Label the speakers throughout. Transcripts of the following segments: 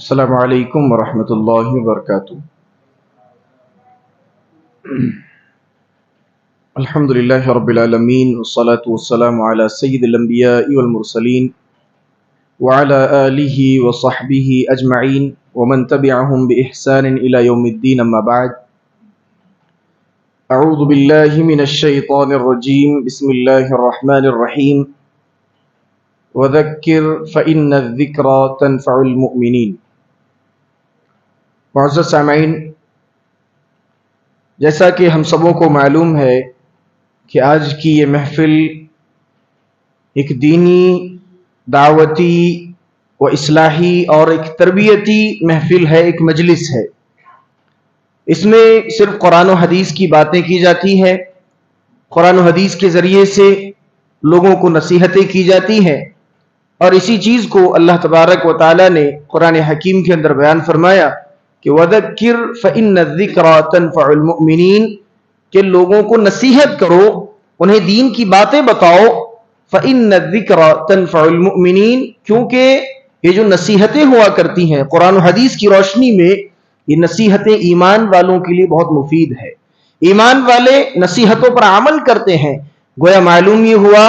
Speaker 1: السلام علیکم ورحمۃ اللہ وبرکاتہ۔ الحمد للہ رب العالمین والصلاة والسلام علی سید الانبیاء والمرسلین وعلی آلہ وصحبہ اجمعین ومن تبعہم بإحسان الی یوم الدین، اما بعد۔ اعوذ باللہ من الشیطان الرجیم، بسم اللہ الرحمن الرحیم۔ وذکر فإن الذکرى تنفع المؤمنین۔ معزز سامعین، جیسا کہ ہم سبوں کو معلوم ہے کہ آج کی یہ محفل ایک دینی، دعوتی و اصلاحی اور ایک تربیتی محفل ہے، ایک مجلس ہے۔ اس میں صرف قرآن و حدیث کی باتیں کی جاتی ہیں، قرآن و حدیث کے ذریعے سے لوگوں کو نصیحتیں کی جاتی ہیں، اور اسی چیز کو اللہ تبارک و تعالی نے قرآن حکیم کے اندر بیان فرمایا کہ وَذَكِّرْ فَإِنَّ الذِّكْرَى تَنفَعُ الْمُؤْمِنِينَ، کہ لوگوں کو نصیحت کرو، انہیں دین کی باتیں بتاؤ۔ فَإِنَّ الذِّكْرَى تَنفَعُ الْمُؤْمِنِينَ، کیونکہ یہ جو نصیحتیں ہوا کرتی ہیں قرآن و حدیث کی روشنی میں، یہ نصیحتیں ایمان والوں کے لیے بہت مفید ہے۔ ایمان والے نصیحتوں پر عمل کرتے ہیں۔ گویا معلوم یہ ہوا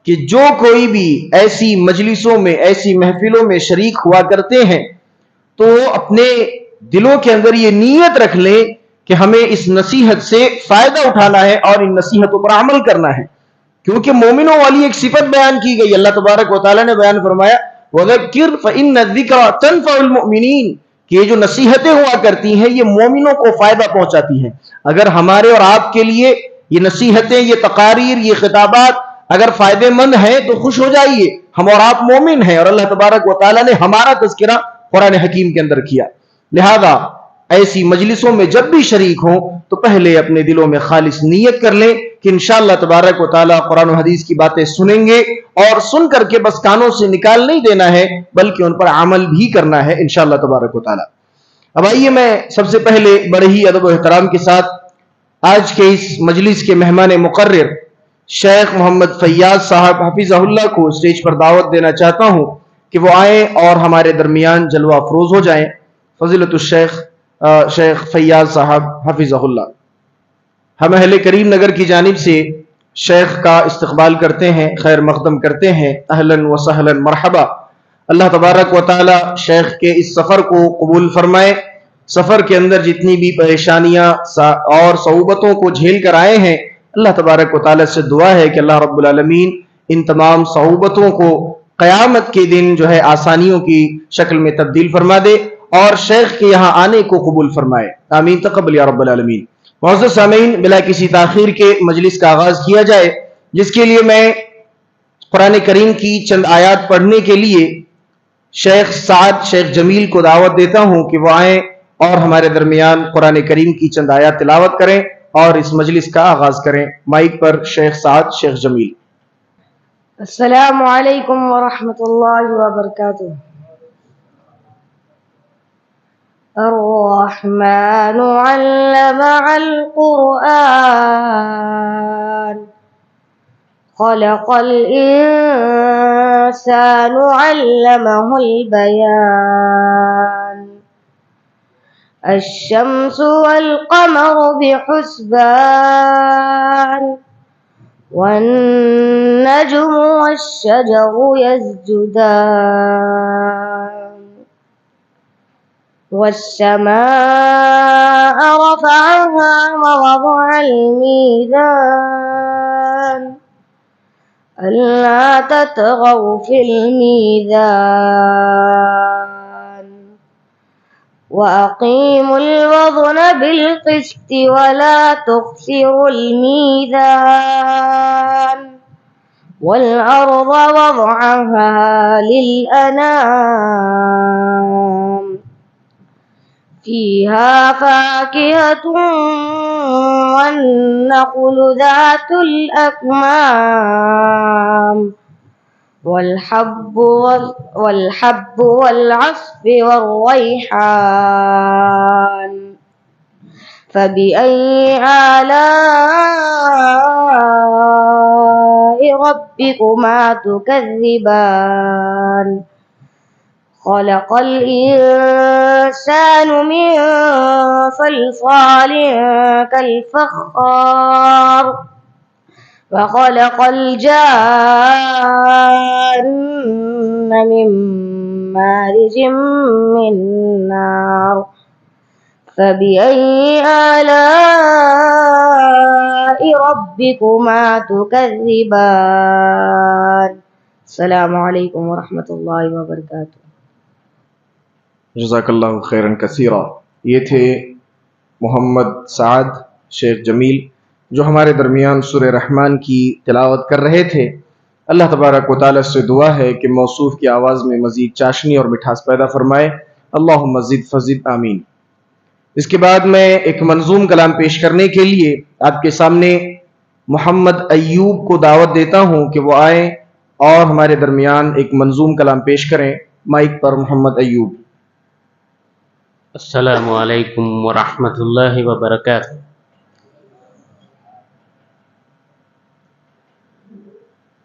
Speaker 1: کہ جو کوئی بھی ایسی مجلسوں میں، ایسی محفلوں میں شریک ہوا کرتے ہیں تو اپنے دلوں کے اندر یہ نیت رکھ لیں کہ ہمیں اس نصیحت سے فائدہ اٹھانا ہے اور ان نصیحتوں پر عمل کرنا ہے، کیونکہ مومنوں والی ایک صفت بیان کی گئی۔ اللہ تبارک و تعالیٰ نے بیان فرمایا وَذَكِّرْ فَإِنَّ الذِّكْرَى تَنفَعُ الْمُؤْمِنِينَ، کہ یہ جو نصیحتیں ہوا کرتی ہیں یہ مومنوں کو فائدہ پہنچاتی ہیں۔ اگر ہمارے اور آپ کے لیے یہ نصیحتیں، یہ تقاریر، یہ خطابات اگر فائدے مند ہیں تو خوش ہو جائیے، ہم اور آپ مومن ہیں، اور اللہ تبارک و تعالیٰ نے ہمارا تذکرہ قرآن حکیم کے اندر کیا۔ لہذا ایسی مجلسوں میں جب بھی شریک ہوں تو پہلے اپنے دلوں میں خالص نیت کر لیں کہ انشاءاللہ تبارک و تعالیٰ قرآن و حدیث کی باتیں سنیں گے، اور سن کر کے بس کانوں سے نکال نہیں دینا ہے بلکہ ان پر عمل بھی کرنا ہے انشاءاللہ تبارک و تعالیٰ۔ اب آئیے میں سب سے پہلے بڑے ہی ادب و احترام کے ساتھ آج کے اس مجلس کے مہمان مقرر شیخ محمد فیاض صاحب حفظہ اللہ کو اسٹیج پر دعوت دینا چاہتا ہوں کہ وہ آئیں اور ہمارے درمیان جلوہ افروز ہو جائیں۔ فضیلت الشیخ شیخ فیاض صاحب حفظہ اللہ۔ ہم اہل کریم نگر کی جانب سے شیخ کا استقبال کرتے ہیں، خیر مقدم کرتے ہیں، اہلاً و سہلاً مرحبا۔ اللہ تبارک و تعالی شیخ کے اس سفر کو قبول فرمائے۔ سفر کے اندر جتنی بھی پریشانیاں اور صعوبتوں کو جھیل کر آئے ہیں، اللہ تبارک و تعالی سے دعا ہے کہ اللہ رب العالمین ان تمام صعوبتوں کو قیامت کے دن جو ہے آسانیوں کی شکل میں تبدیل فرما دے اور شیخ کے یہاں آنے کو قبول فرمائے، آمین تقبل یا رب العالمین۔ معزز سامعین، بلا کسی تاخیر کے مجلس کا آغاز کیا جائے، جس کے لیے میں قرآن کریم کی چند آیات پڑھنے کے لیے شیخ سعد شیخ جمیل کو دعوت دیتا ہوں کہ وہ آئیں اور ہمارے درمیان قرآن کریم کی چند آیات تلاوت کریں اور اس مجلس کا آغاز کریں۔ مائک پر شیخ سعد شیخ جمیل۔
Speaker 2: السلام علیکم ورحمۃ اللہ وبرکاتہ۔ الرحمن علم القرآن خلق الإنسان علمه البيان الشمس والقمر بحسبان والنجم والشجر يسجدان والسماء رفعها ووضع الميزان ألا تطغوا في الميزان وأقيموا الوزن بالقسط ولا تخسروا الميزان والأرض وضعها للأنام فيها فاكهة والنخل ذات الأكمام والحب والعصف والريحان فبأي آلاء ربكما تكذبان خلق الإنسان من صلصال كالفخار وخلق الجان من مارج من نار فبأي آلاء ربكما تكذبان السلام علیکم ورحمۃ اللہ وبرکاتہ.
Speaker 1: جزاک اللہ خیرن کثیرہ. یہ تھے محمد سعد شیخ جمیل جو ہمارے درمیان سورہ رحمان کی تلاوت کر رہے تھے. اللہ تبارک و تعالیٰ سے دعا ہے کہ موصوف کی آواز میں مزید چاشنی اور مٹھاس پیدا فرمائے. اللہم مزید فزد آمین. اس کے بعد میں ایک منظوم کلام پیش کرنے کے لیے آپ کے سامنے محمد ایوب کو دعوت دیتا ہوں کہ وہ آئیں اور ہمارے درمیان ایک منظوم کلام پیش کریں. مائک پر محمد ایوب.
Speaker 3: السلام علیکم ورحمۃ اللہ وبرکاتہ.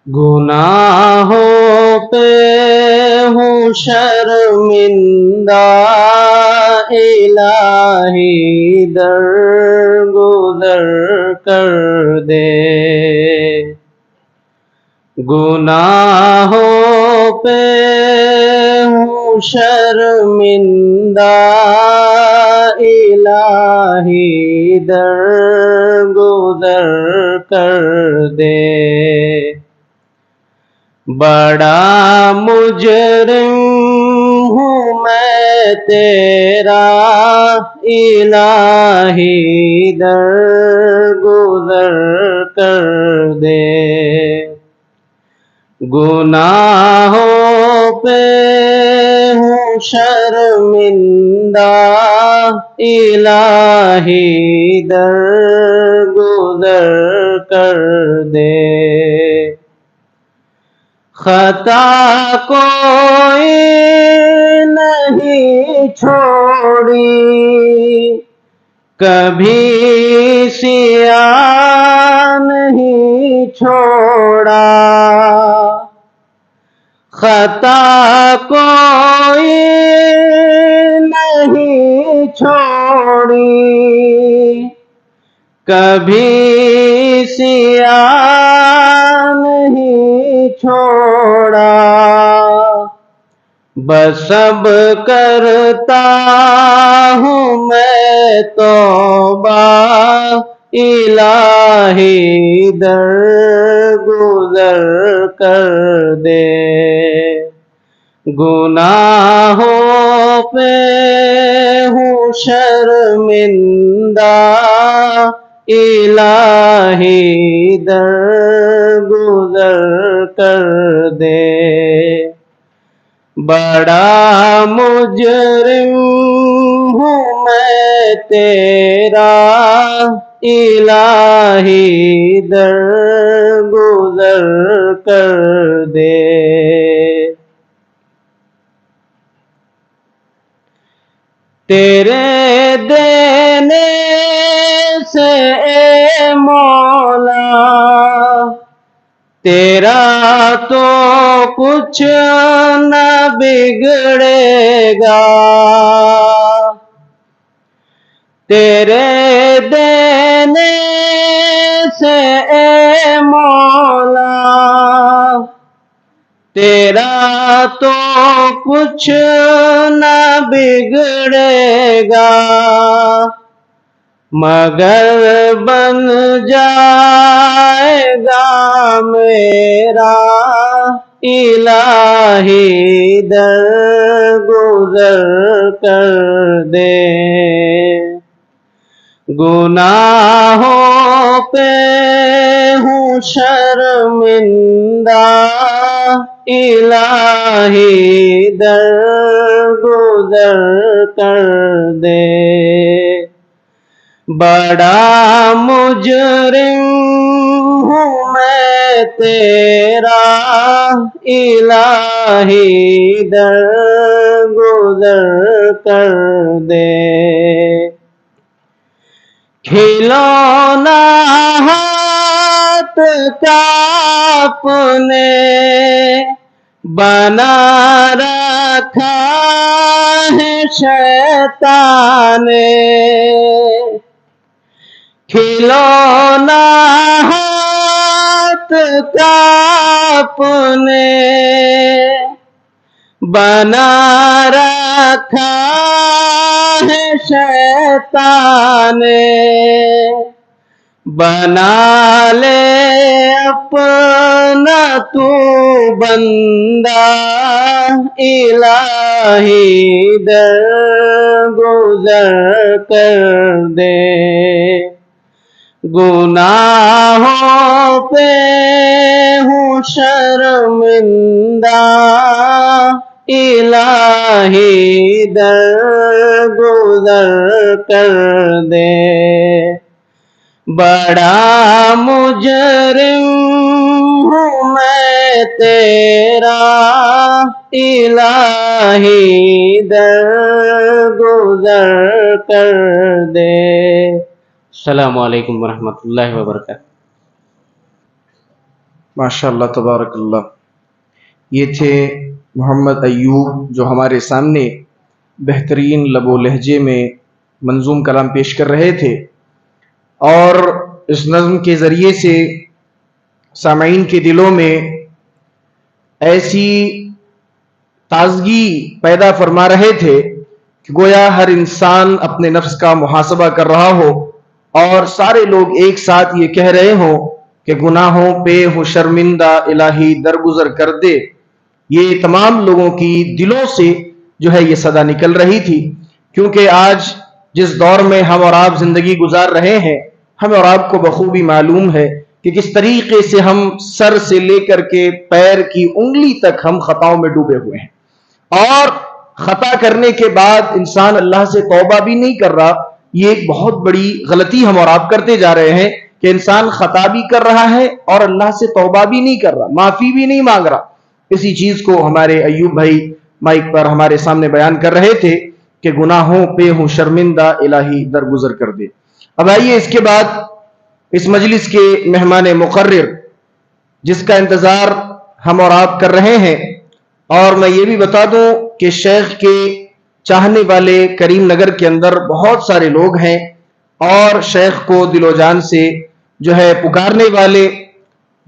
Speaker 3: گناہوں پہ ہوں شرمندہ الہی درگزر کر دے. گناہوں پہ ہوں شرمندہ الہی درگزر کر دے. بڑا مجرم ہوں میں تیرا الہی درگزر کر دے. گناہوں پہ ہوں شرمندہ الہی درگزر کر دے. خطا کوئی نہیں چھوڑی کبھی سیاہ نہیں چھوڑا. خطا کوئی نہیں چھوڑی کبھی سیاہ نہیں چھوڑا. بس اب کرتا ہوں میں توبہ الہی درگزر کر دے. گناہوں پہ ہوں شرمندہ الہی درگزر کر دے. بڑا مجرم ہوں میں تیرا الہی درگزر کر دے. تیرے دینے سے اے مولا تیرا تو کچھ نہ بگڑے گا. تیرے دینے سے اے مولا تیرا تو کچھ نہ بگڑے گا. مگر بن جائے گا میرا الہی درگزر کر دے. گناہوں پہ ہوں شرمندہ الہی درگزر کر دے. بڑا مجرم ہوں میں تیرا الہی درگزر کر دے. کھلونا ہاتھ کا اپنے بنا رکھا ہے شیطان نے، کھلونا ہاتھ کا اپنے بنا رکھا ہے شیطان نے، بنا لے اپنا تو بندہ الہی درگزر کر دے، گناہوں پہ ہوں شرمندہ الہی درگزر کر دے، بڑا مجرم ہوں میں تیرا الہی درگزر کر دے۔ السلام علیکم ورحمۃ اللہ وبرکاتہ۔
Speaker 1: ماشاء اللہ تبارک اللہ۔ یہ تھے محمد ایوب جو ہمارے سامنے بہترین لب و لہجے میں منظوم کلام پیش کر رہے تھے، اور اس نظم کے ذریعے سے سامعین کے دلوں میں ایسی تازگی پیدا فرما رہے تھے کہ گویا ہر انسان اپنے نفس کا محاسبہ کر رہا ہو اور سارے لوگ ایک ساتھ یہ کہہ رہے ہوں کہ گناہوں پہ ہوں شرمندہ الہی درگزر کر دے۔ یہ تمام لوگوں کی دلوں سے جو ہے یہ صدا نکل رہی تھی، کیونکہ آج جس دور میں ہم اور آپ زندگی گزار رہے ہیں، ہمیں اور آپ کو بخوبی معلوم ہے کہ کس طریقے سے ہم سر سے لے کر کے پیر کی انگلی تک ہم خطاؤں میں ڈوبے ہوئے ہیں، اور خطا کرنے کے بعد انسان اللہ سے توبہ بھی نہیں کر رہا۔ یہ ایک بہت بڑی غلطی ہم اور آپ کرتے جا رہے ہیں کہ انسان خطا بھی کر رہا ہے اور اللہ سے توبہ بھی نہیں کر رہا، معافی بھی نہیں مانگ رہا۔ اسی چیز کو ہمارے ایوب بھائی مائک پر ہمارے سامنے بیان کر رہے تھے کہ گناہوں پہ ہوں شرمندہ الہی درگزر کر دے۔ اب آئیے اس کے بعد اس مجلس کے مہمان مقرر جس کا انتظار ہم اور آپ کر رہے ہیں، اور میں یہ بھی بتا دوں کہ شیخ کے چاہنے والے کریم نگر کے اندر بہت سارے لوگ ہیں، اور شیخ کو دل و جان سے جو ہے پکارنے والے،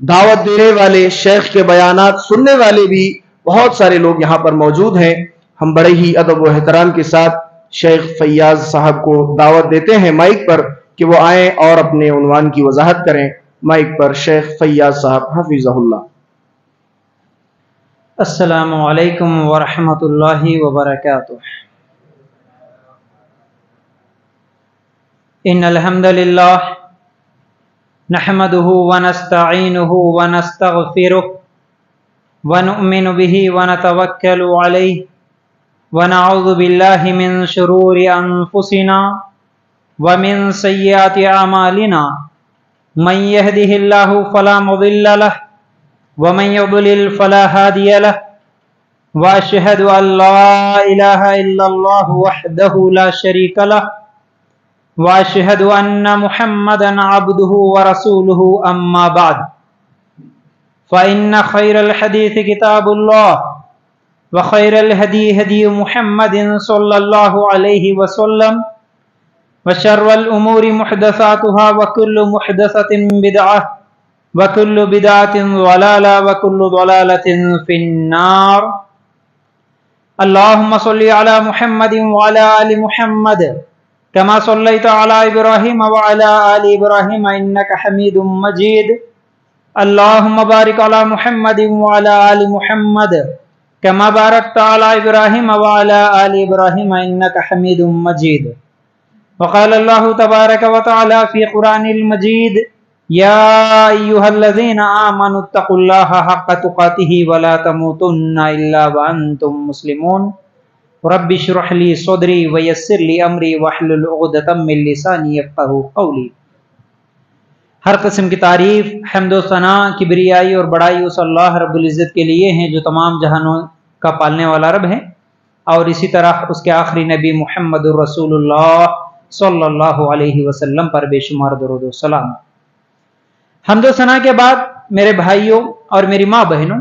Speaker 1: دعوت دینے والے، شیخ کے بیانات سننے والے بھی بہت سارے لوگ یہاں پر موجود ہیں۔ ہم بڑے ہی ادب و احترام کے ساتھ شیخ فیاض صاحب کو دعوت دیتے ہیں مائک پر کہ وہ آئیں اور اپنے عنوان کی وضاحت کریں۔ مائک پر شیخ فیاض صاحب حفظہ اللہ۔
Speaker 4: السلام علیکم ورحمۃ اللہ وبرکاتہ۔ ان الحمد للہ نحمده ونستعینه ونستغفره ونؤمن به ونتوکل علیہ ونعوذ باللہ من شرور انفسنا ومن سیئات اعمالنا، من يهده الله فلا مضل له ومن يضلل فلا هادي له، واشهد ان لا اله الا الله وحده لا شريك له، واشهد ان محمدا عبده ورسوله، اما بعد، فان خير الحديث كتاب الله، وخير الهدي هدي محمد صلى الله عليه وسلم، وشر الامور محدثاتها، وكل محدثة بدعة، وكل بدعة ضلالة، وكل ضلالة في النار۔ اللهم صل على محمد وعلى آل محمد كما صليت على إبراهيم وعلى آل إبراهيم إنك حميد مجيد۔ اللهم بارك على محمد وعلى آل محمد كما باركت على إبراهيم وعلى آل إبراهيم إنك حميد مجيد۔ وقال الله تبارك وتعالى في قرآن المجيد: يا أيها الذين آمنوا اتقوا الله حق تقاته ولا تموتن إلا وأنتم مسلمون۔ رب اشرح لي صدري ويسر لي أمري واحلل عقدة من لساني يفقهوا قولي۔ ہر قسم کی تعریف، حمد و ثنا، کبریائی اور بڑائی اس اللہ رب العزت کے لیے ہیں جو تمام جہانوں کا پالنے والا رب ہے، اور اسی طرح اس کے آخری نبی محمد الرسول اللہ صلی اللہ علیہ وسلم پر بے شمار درود و سلام۔ حمد و ثنا کے بعد میرے بھائیوں اور میری ماں بہنوں،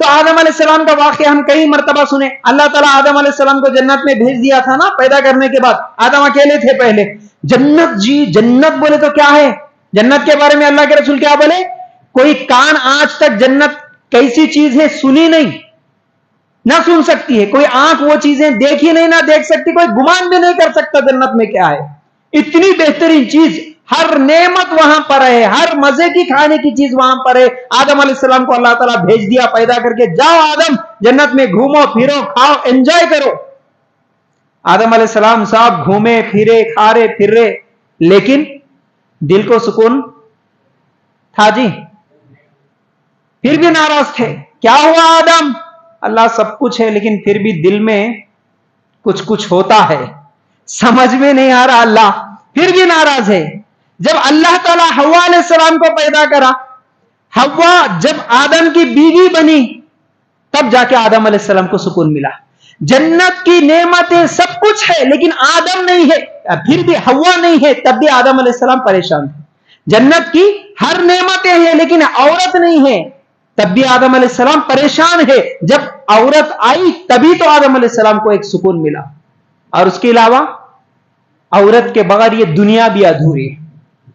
Speaker 4: تو آدم علیہ السلام کا واقعہ ہم کئی مرتبہ سنے. اللہ تعالیٰ آدم علیہ السلام کو جنت میں بھیج دیا تھا نا پیدا کرنے کے بعد. آدم اکیلے تھے پہلے. جنت, جی جنت بولے تو کیا ہے؟ جنت کے بارے میں اللہ کے رسول کیا بولے؟ کوئی کان آج تک جنت کیسی چیز ہے سنی نہیں, نہ سن سکتی ہے. کوئی آنکھ وہ چیزیں دیکھی نہیں, نہ دیکھ سکتی. کوئی گمان بھی نہیں کر سکتا جنت میں کیا ہے. اتنی بہترین چیز, ہر نعمت وہاں پر ہے, ہر مزے کی کھانے کی چیز وہاں پر ہے. آدم علیہ السلام کو اللہ تعالیٰ بھیج دیا پیدا کر کے, جاؤ آدم جنت میں گھومو پھرو کھاؤ انجوائے کرو. آدم علیہ السلام صاحب گھومے پھرے کھا رہے پھر رہے, لیکن دل کو سکون تھا جی؟ پھر بھی ناراض تھے. کیا ہوا آدم؟ اللہ سب کچھ ہے لیکن پھر بھی دل میں کچھ ہوتا ہے, سمجھ میں نہیں آ رہا. اللہ پھر بھی ناراض ہے. جب اللہ تعالیٰ حوا علیہ السلام کو پیدا کرا, حوا جب آدم کی بیوی بنی, تب جا کے آدم علیہ السلام کو سکون ملا. جنت کی نعمتیں سب کچھ ہے لیکن آدم نہیں ہے, پھر بھی حوا نہیں ہے, تب بھی آدم علیہ السلام پریشان تھے. جنت کی ہر نعمتیں ہیں لیکن عورت نہیں ہے, تب بھی آدم علیہ السلام پریشان ہے. جب عورت آئی تبھی تو آدم علیہ السلام کو ایک سکون ملا. اور اس کے علاوہ عورت کے بغیر یہ دنیا بھی ادھوری ہے.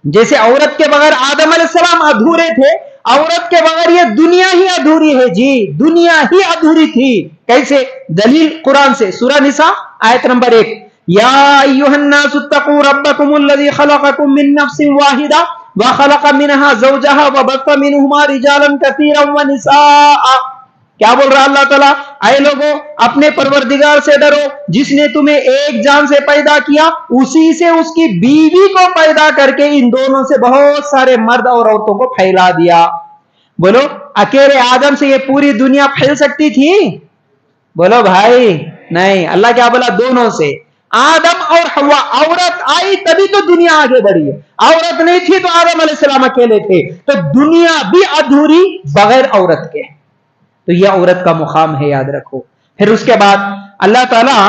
Speaker 4: جیسے عورت کے بغیر آدم علیہ السلام ادھورے تھے, عورت کے بغیر یہ دنیا ہی ادھوری ہے. جی دنیا ہی ادھوری تھی. کیسے؟ دلیل قرآن سے, سورہ نساء آیت نمبر 1, یا ایھا الناس اتقوا ربکم الذی خلقکم من نفس واحدہ وخلق منها زوجها وبث منهما رجالا كثيرا ونساء. کیا بول رہا اللہ تعالیٰ؟ اے لوگوں اپنے پروردگار سے ڈرو جس نے تمہیں ایک جان سے پیدا کیا, اسی سے اس کی بیوی کو پیدا کر کے ان دونوں سے بہت سارے مرد اور عورتوں کو پھیلا دیا. بولو اکیلے آدم سے یہ پوری دنیا پھیل سکتی تھی؟ بولو بھائی نہیں. اللہ کیا بولا؟ دونوں سے, آدم اور حوا. عورت آئی تبھی تو دنیا آگے بڑھی ہے. عورت نہیں تھی تو آدم علیہ السلام اکیلے تھے, تو دنیا بھی ادھوری بغیر عورت کے. تو یہ عورت کا مقام ہے, یاد رکھو. پھر اس کے بعد اللہ تعالیٰ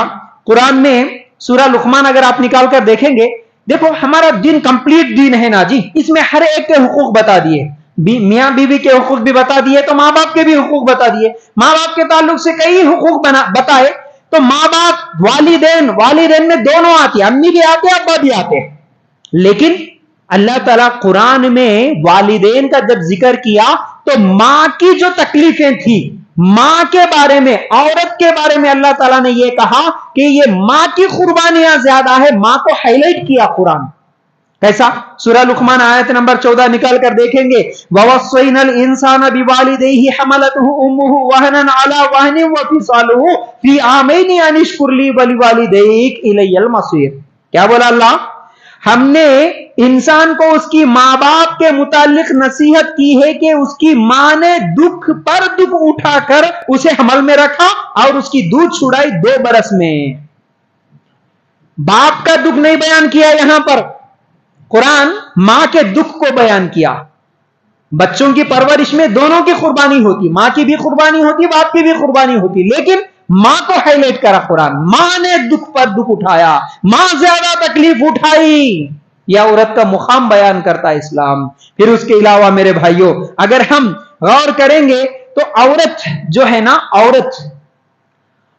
Speaker 4: قرآن میں سورہ لقمان اگر آپ نکال کر دیکھیں گے, دیکھو ہمارا دین کمپلیٹ دین ہے نا جی. اس میں ہر ایک کے حقوق بتا دیے, میاں بیوی کے حقوق بھی بتا دیے, تو ماں باپ کے بھی حقوق بتا دیے. ماں باپ کے تعلق سے کئی حقوق بتائے. تو ماں باپ والدین میں دونوں آتی, امی بھی آتے ابا بھی آتے. لیکن اللہ تعالیٰ قرآن میں والدین کا جب ذکر کیا تو ماں کی جو تکلیفیں تھی, ماں کے بارے میں, عورت کے بارے میں اللہ تعالیٰ نے یہ کہا کہ یہ ماں کی قربانیاں زیادہ ہے. ماں کو ہائی لائٹ کیا قرآن. کیسا؟ سورہ لقمان آیت نمبر 14 نکال کر دیکھیں گے, وَوَصَّيْنَا الْإِنسَانَ بِوَالِدَيْهِ حَمَلَتْهُ أُمُّهُ وَهْنًا عَلَى وَهْنٍ وَفِصَالُهُ فِي عَامَيْنِ أَنِ اشْكُرْ لِي وَلِوَالِدَيْكَ إِلَيَّ الْمَصِيرُ. کیا بولا اللہ؟ ہم نے انسان کو اس کی ماں باپ کے متعلق نصیحت کی ہے کہ اس کی ماں نے دکھ پر دکھ اٹھا کر اسے حمل میں رکھا اور اس کی دودھ چھڑائی 2 برس میں. باپ کا دکھ نہیں بیان کیا یہاں پر, قرآن ماں کے دکھ کو بیان کیا. بچوں کی پرورش میں دونوں کی قربانی ہوتی, ماں کی بھی قربانی ہوتی, باپ کی بھی قربانی ہوتی, لیکن ماں کو ہائی لائٹ کرا قرآن. ماں نے دکھ پر دکھ اٹھایا, ماں زیادہ تکلیف اٹھائی. یہ عورت کا مقام بیان کرتا ہے اسلام. پھر اس کے علاوہ میرے بھائیوں اگر ہم غور کریں گے تو عورت جو ہے نا,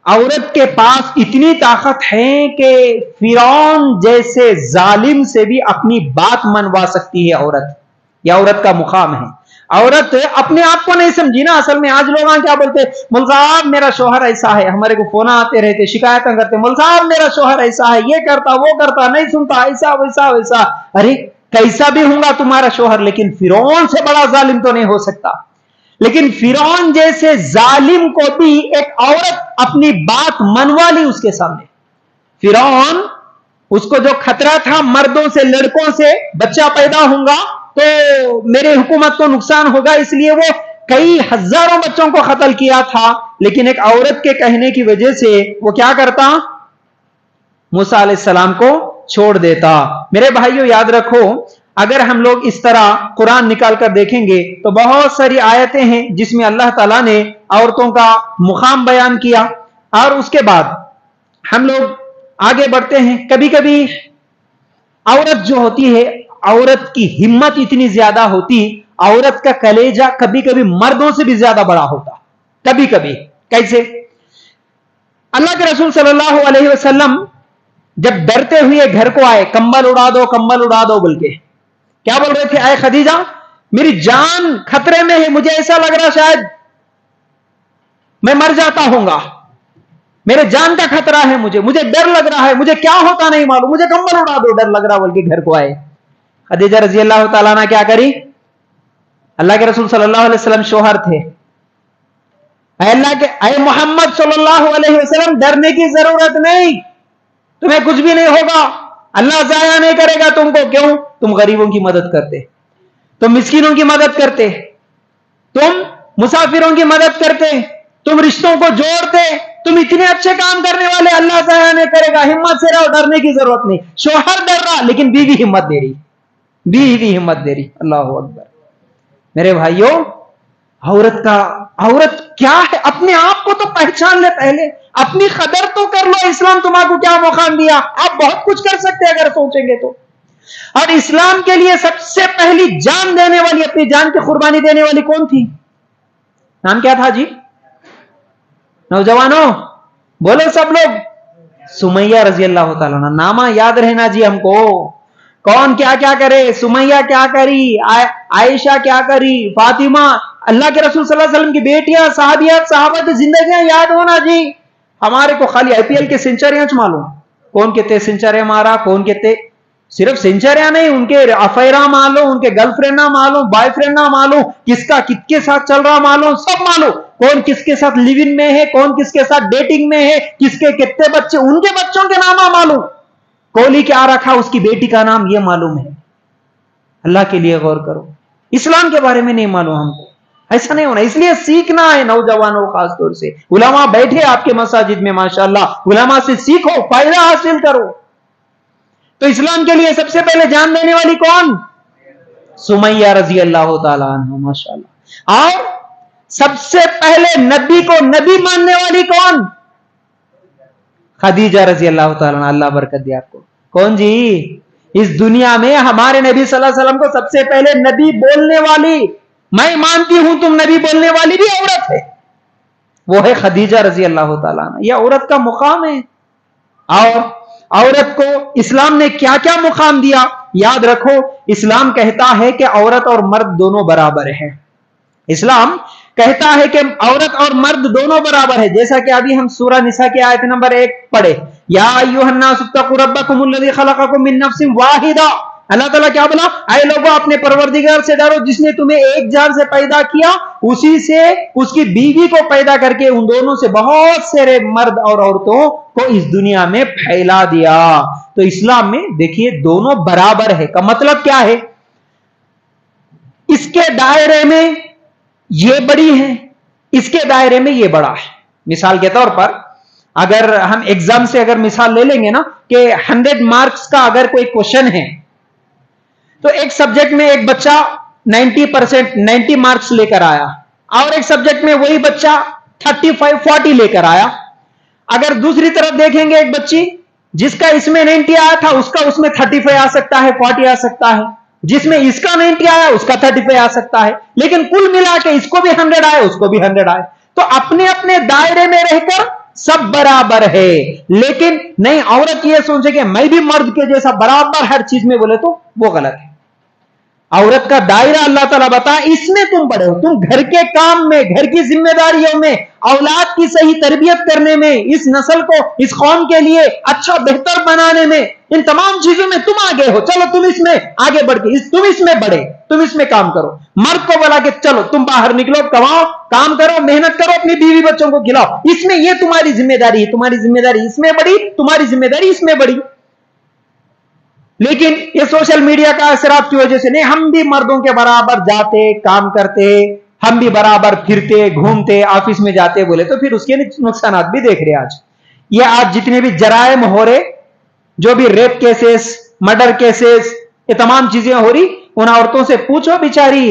Speaker 4: عورت کے پاس اتنی طاقت ہے کہ فرعون جیسے ظالم سے بھی اپنی بات منوا سکتی ہے عورت. یہ عورت کا مقام ہے. عورت اپنے آپ کو نہیں سمجھی نا. اصل میں آج لوگ کیا بولتے, مول صاحب میرا شوہر ایسا ہے, ہمارے کو فون آتے رہتے, شکایتیں کرتے, مول صاحب میرا شوہر ایسا ہے, یہ کرتا وہ کرتا, نہیں سنتا, ایسا ویسا ویسا. ارے کیسا بھی ہوں گا تمہارا شوہر, لیکن فرعون سے بڑا ظالم تو نہیں ہو سکتا. لیکن فرعون جیسے ظالم کو بھی ایک عورت اپنی بات منوا لی اس کے سامنے. فرعون اس کو جو خطرہ تھا مردوں سے, لڑکوں سے, بچہ پیدا ہوگا تو میرے حکومت کو نقصان ہوگا, اس لیے وہ کئی ہزاروں بچوں کو قتل کیا تھا. لیکن ایک عورت کے کہنے کی وجہ سے وہ کیا کرتا, موسیٰ علیہ السلام کو چھوڑ دیتا. میرے بھائیوں یاد رکھو, اگر ہم لوگ اس طرح قرآن نکال کر دیکھیں گے تو بہت ساری آیتیں ہیں جس میں اللہ تعالیٰ نے عورتوں کا مقام بیان کیا. اور اس کے بعد ہم لوگ آگے بڑھتے ہیں. کبھی کبھی عورت جو ہوتی ہے, عورت کی ہمت اتنی زیادہ ہوتی, عورت کا کلیجہ کبھی کبھی مردوں سے بھی زیادہ بڑا ہوتا. کبھی کبھی. کیسے؟ اللہ کے رسول صلی اللہ علیہ وسلم جب ڈرتے ہوئے گھر کو آئے، کمبل اڑا دو کمبل اڑا دو بول کے، کیا بول رہے تھے؟ اے خدیجہ میری جان خطرے میں ہے، مجھے ایسا لگ رہا شاید میں مر جاتا ہوں گا، میرے جان کا خطرہ ہے، مجھے ڈر لگ رہا ہے، مجھے کیا ہوتا نہیں معلوم، مجھے کمبل اڑا دو، ڈر لگ رہا بول کے گھر کو آئے. خدیجہ رضی اللہ تعالیٰ نے کیا کری؟ اللہ کے رسول صلی اللہ علیہ وسلم شوہر تھے، اے محمد صلی اللہ علیہ وسلم ڈرنے کی ضرورت نہیں، تمہیں کچھ بھی نہیں ہوگا، اللہ ضائع نہیں کرے گا تم کو. کیوں؟ تم غریبوں کی مدد کرتے، تم مسکینوں کی مدد کرتے، تم مسافروں کی مدد کرتے، تم رشتوں کو جوڑتے، تم اتنے اچھے کام کرنے والے، اللہ ضائع نہیں کرے گا، ہمت سے رہو، ڈرنے کی ضرورت نہیں. شوہر ڈر رہا لیکن بیوی ہمت دے رہی، بیوی ہمت دے رہی. اللہ اکبر. میرے بھائیوں، عورت کیا ہے؟ اپنے آپ کو تو پہچان لے، پہلے اپنی قدر تو کر لو. اسلام تمہارے کو کیا مقام دیا؟ آپ بہت کچھ کر سکتے ہیں اگر سوچیں گے تو. اور اسلام کے لیے سب سے پہلی جان دینے والی، اپنی جان کی قربانی دینے والی کون تھی؟ نام کیا تھا جی؟ نوجوانوں بولو سب لوگ. سمیہ رضی اللہ تعالیٰ عنہ. نامہ یاد رہنا جی ہم کو. کون کیا کیا کرے؟ سمیہ کیا کری، عائشہ کیا کری، فاطمہ، اللہ کے رسول صلی اللہ علیہ وسلم کی بیٹیاں، صحابیات، صحابہ کی زندگیاں یاد ہونا جی. ہمارے کو خالی آئی پی ایل کے سینچریاں معلوم، کون کتنے سینچری مارا، کون کتنے، صرف سینچریاں نہیں، ان کے افیرا معلوم، ان کے گرل فرینڈ نہ معلوم، بوائے فرینڈ نہ معلوم، کس کا کس کے ساتھ چل رہا معلوم، سب معلوم. کون کس کے ساتھ لیو ان میں ہے، کون کس کے ساتھ ڈیٹنگ میں ہے، کس کے کتنے بچے، ان کے بچوں کے نام معلوم. کوہلی کیا رکھا، اس کی بیٹی کا نام یہ معلوم ہے. اللہ کے لیے غور کرو. اسلام کے بارے میں نہیں معلوم ہم کو. ایسا نہیں ہونا. اس لیے سیکھنا ہے نوجوانوں، خاص طور سے علماء بیٹھے آپ کے مساجد میں ماشاءاللہ، علماء سے سیکھو، فائدہ حاصل کرو. تو اسلام کے لیے سب سے پہلے جان دینے والی کون؟ سمیہ رضی اللہ تعالیٰ عنہ ماشاءاللہ. اور سب سے پہلے نبی کو نبی ماننے والی کون؟ خدیجہ رضی اللہ تعالیٰ عنہ. اللہ برکت دے آپ کو. کون جی؟ اس دنیا میں ہمارے نبی صلی اللہ علیہ وسلم کو سب سے پہلے نبی بولنے والی، میں مانتی ہوں تم نبی بولنے والی بھی عورت ہے، وہ ہے خدیجہ رضی اللہ تعالیٰ عنہ. یہ عورت کا مقام ہے. اور عورت کو اسلام نے کیا کیا مقام دیا؟ یاد رکھو، اسلام کہتا ہے کہ عورت اور مرد دونوں برابر ہیں. اسلام کہتا ہے کہ عورت اور مرد دونوں برابر ہے. جیسا کہ ابھی ہم سورہ نساء کی آیت نمبر 1 پڑھے، یا ایھا الناس اتقوا ربکم الذی خلقکم من نفس واحدہ. اللہ تعالیٰ کیا بولا؟ اے لوگوں اپنے پروردگار سے ڈرو جس نے تمہیں ایک جان سے پیدا کیا، اسی سے اس کی بیوی کو پیدا کر کے ان دونوں سے بہت سارے مرد اور عورتوں کو اس دنیا میں پھیلا دیا. تو اسلام میں دیکھیے دونوں برابر ہے کا مطلب کیا ہے؟ اس کے دائرے میں یہ بڑی ہے، اس کے دائرے میں یہ بڑا ہے. مثال کے طور پر اگر ہم ایگزام سے اگر مثال لے لیں گے نا کہ 100 مارکس کا اگر کوئی کوشچن ہے تو ایک سبجیکٹ میں ایک بچہ 90 مارکس لے کر آیا اور ایک سبجیکٹ میں وہی بچہ 35-40 لے کر آیا. اگر دوسری طرف دیکھیں گے ایک بچی جس کا اس میں 90 آیا تھا، اس کا اس میں 35 آ سکتا ہے، 40 آ سکتا ہے. جس میں اس کا 90 آیا اس کا 35 آ سکتا ہے. لیکن کل ملا کے اس کو بھی 100 آئے، اس کو بھی 100 آئے. تو اپنے اپنے دائرے میں رہ کر سب برابر ہے. لیکن نہیں، عورت یہ سوچے کہ میں بھی مرد کے جیسا برابر ہر چیز میں بولے تو وہ غلط ہے. عورت کا دائرہ اللہ تعالیٰ بتا، اس میں تم بڑے ہو، تم گھر کے کام میں، گھر کی ذمہ داریوں میں، اولاد کی صحیح تربیت کرنے میں، اس نسل کو، اس قوم کے لیے اچھا بہتر بنانے میں، ان تمام چیزوں میں تم آگے ہو. چلو تم اس میں آگے بڑھ کے تم اس میں بڑھے، تم اس میں کام کرو. مرد کو بولا کہ چلو تم باہر نکلو، کماؤ، کام کرو، محنت کرو، اپنی بیوی بچوں کو کھلاؤ. اس میں یہ تمہاری ذمہ داری ہے، تمہاری ذمہ داری اس میں بڑی، تمہاری ذمہ داری اس میں بڑی. لیکن یہ سوشل میڈیا کا اثرات کی وجہ سے نہیں، ہم بھی مردوں کے برابر جاتے، کام کرتے، ہم بھی برابر پھرتے، گھومتے، آفس میں جاتے بولے تو پھر اس کے نقصانات بھی دیکھ رہے. آج جتنے بھی جرائم ہو رہے، جو بھی ریپ کیسز، مرڈر کیسز، یہ تمام چیزیں ہو رہی، ان عورتوں سے پوچھو بیچاری،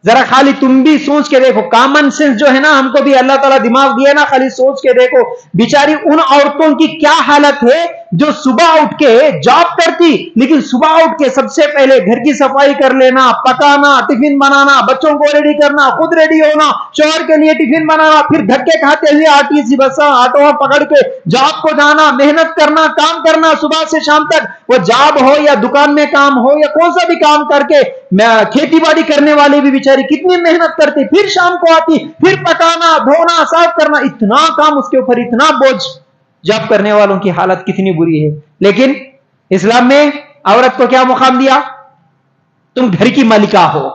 Speaker 4: ذرا خالی تم بھی سوچ کے دیکھو. کامن سینس جو ہے نا، ہم کو بھی اللہ تعالیٰ دماغ دیا نا، خالی سوچ کے دیکھو بیچاری ان عورتوں کی کیا حالت ہے جو صبح اٹھ کے جاب کرتی لیکن صبح اٹھ کے سب سے پہلے گھر کی صفائی کر لینا، پکانا، ٹفن بنانا، بچوں کو ریڈی کرنا، خود ریڈی ہونا، شوہر کے لیے ٹفن بنانا، پھر دھکے کھاتے ہوئے آرٹیسی بساں آٹو پکڑ کے جاب کو جانا، محنت کرنا، کام کرنا صبح سے شام تک، وہ جاب ہو یا دکان میں کام ہو یا کون سا بھی کام کر کے، کھیتی باڑی کرنے والی بھی بیچاری کتنی محنت کرتی، پھر شام کو آتی، پھر پکانا، دھونا، صاف کرنا، اتنا کام اس کے اوپر، اتنا بوجھ. جاب کرنے والوں کی حالت کتنی بری ہے. لیکن اسلام میں عورت کو کیا مقام دیا؟ تم گھر کی ملکہ ہو،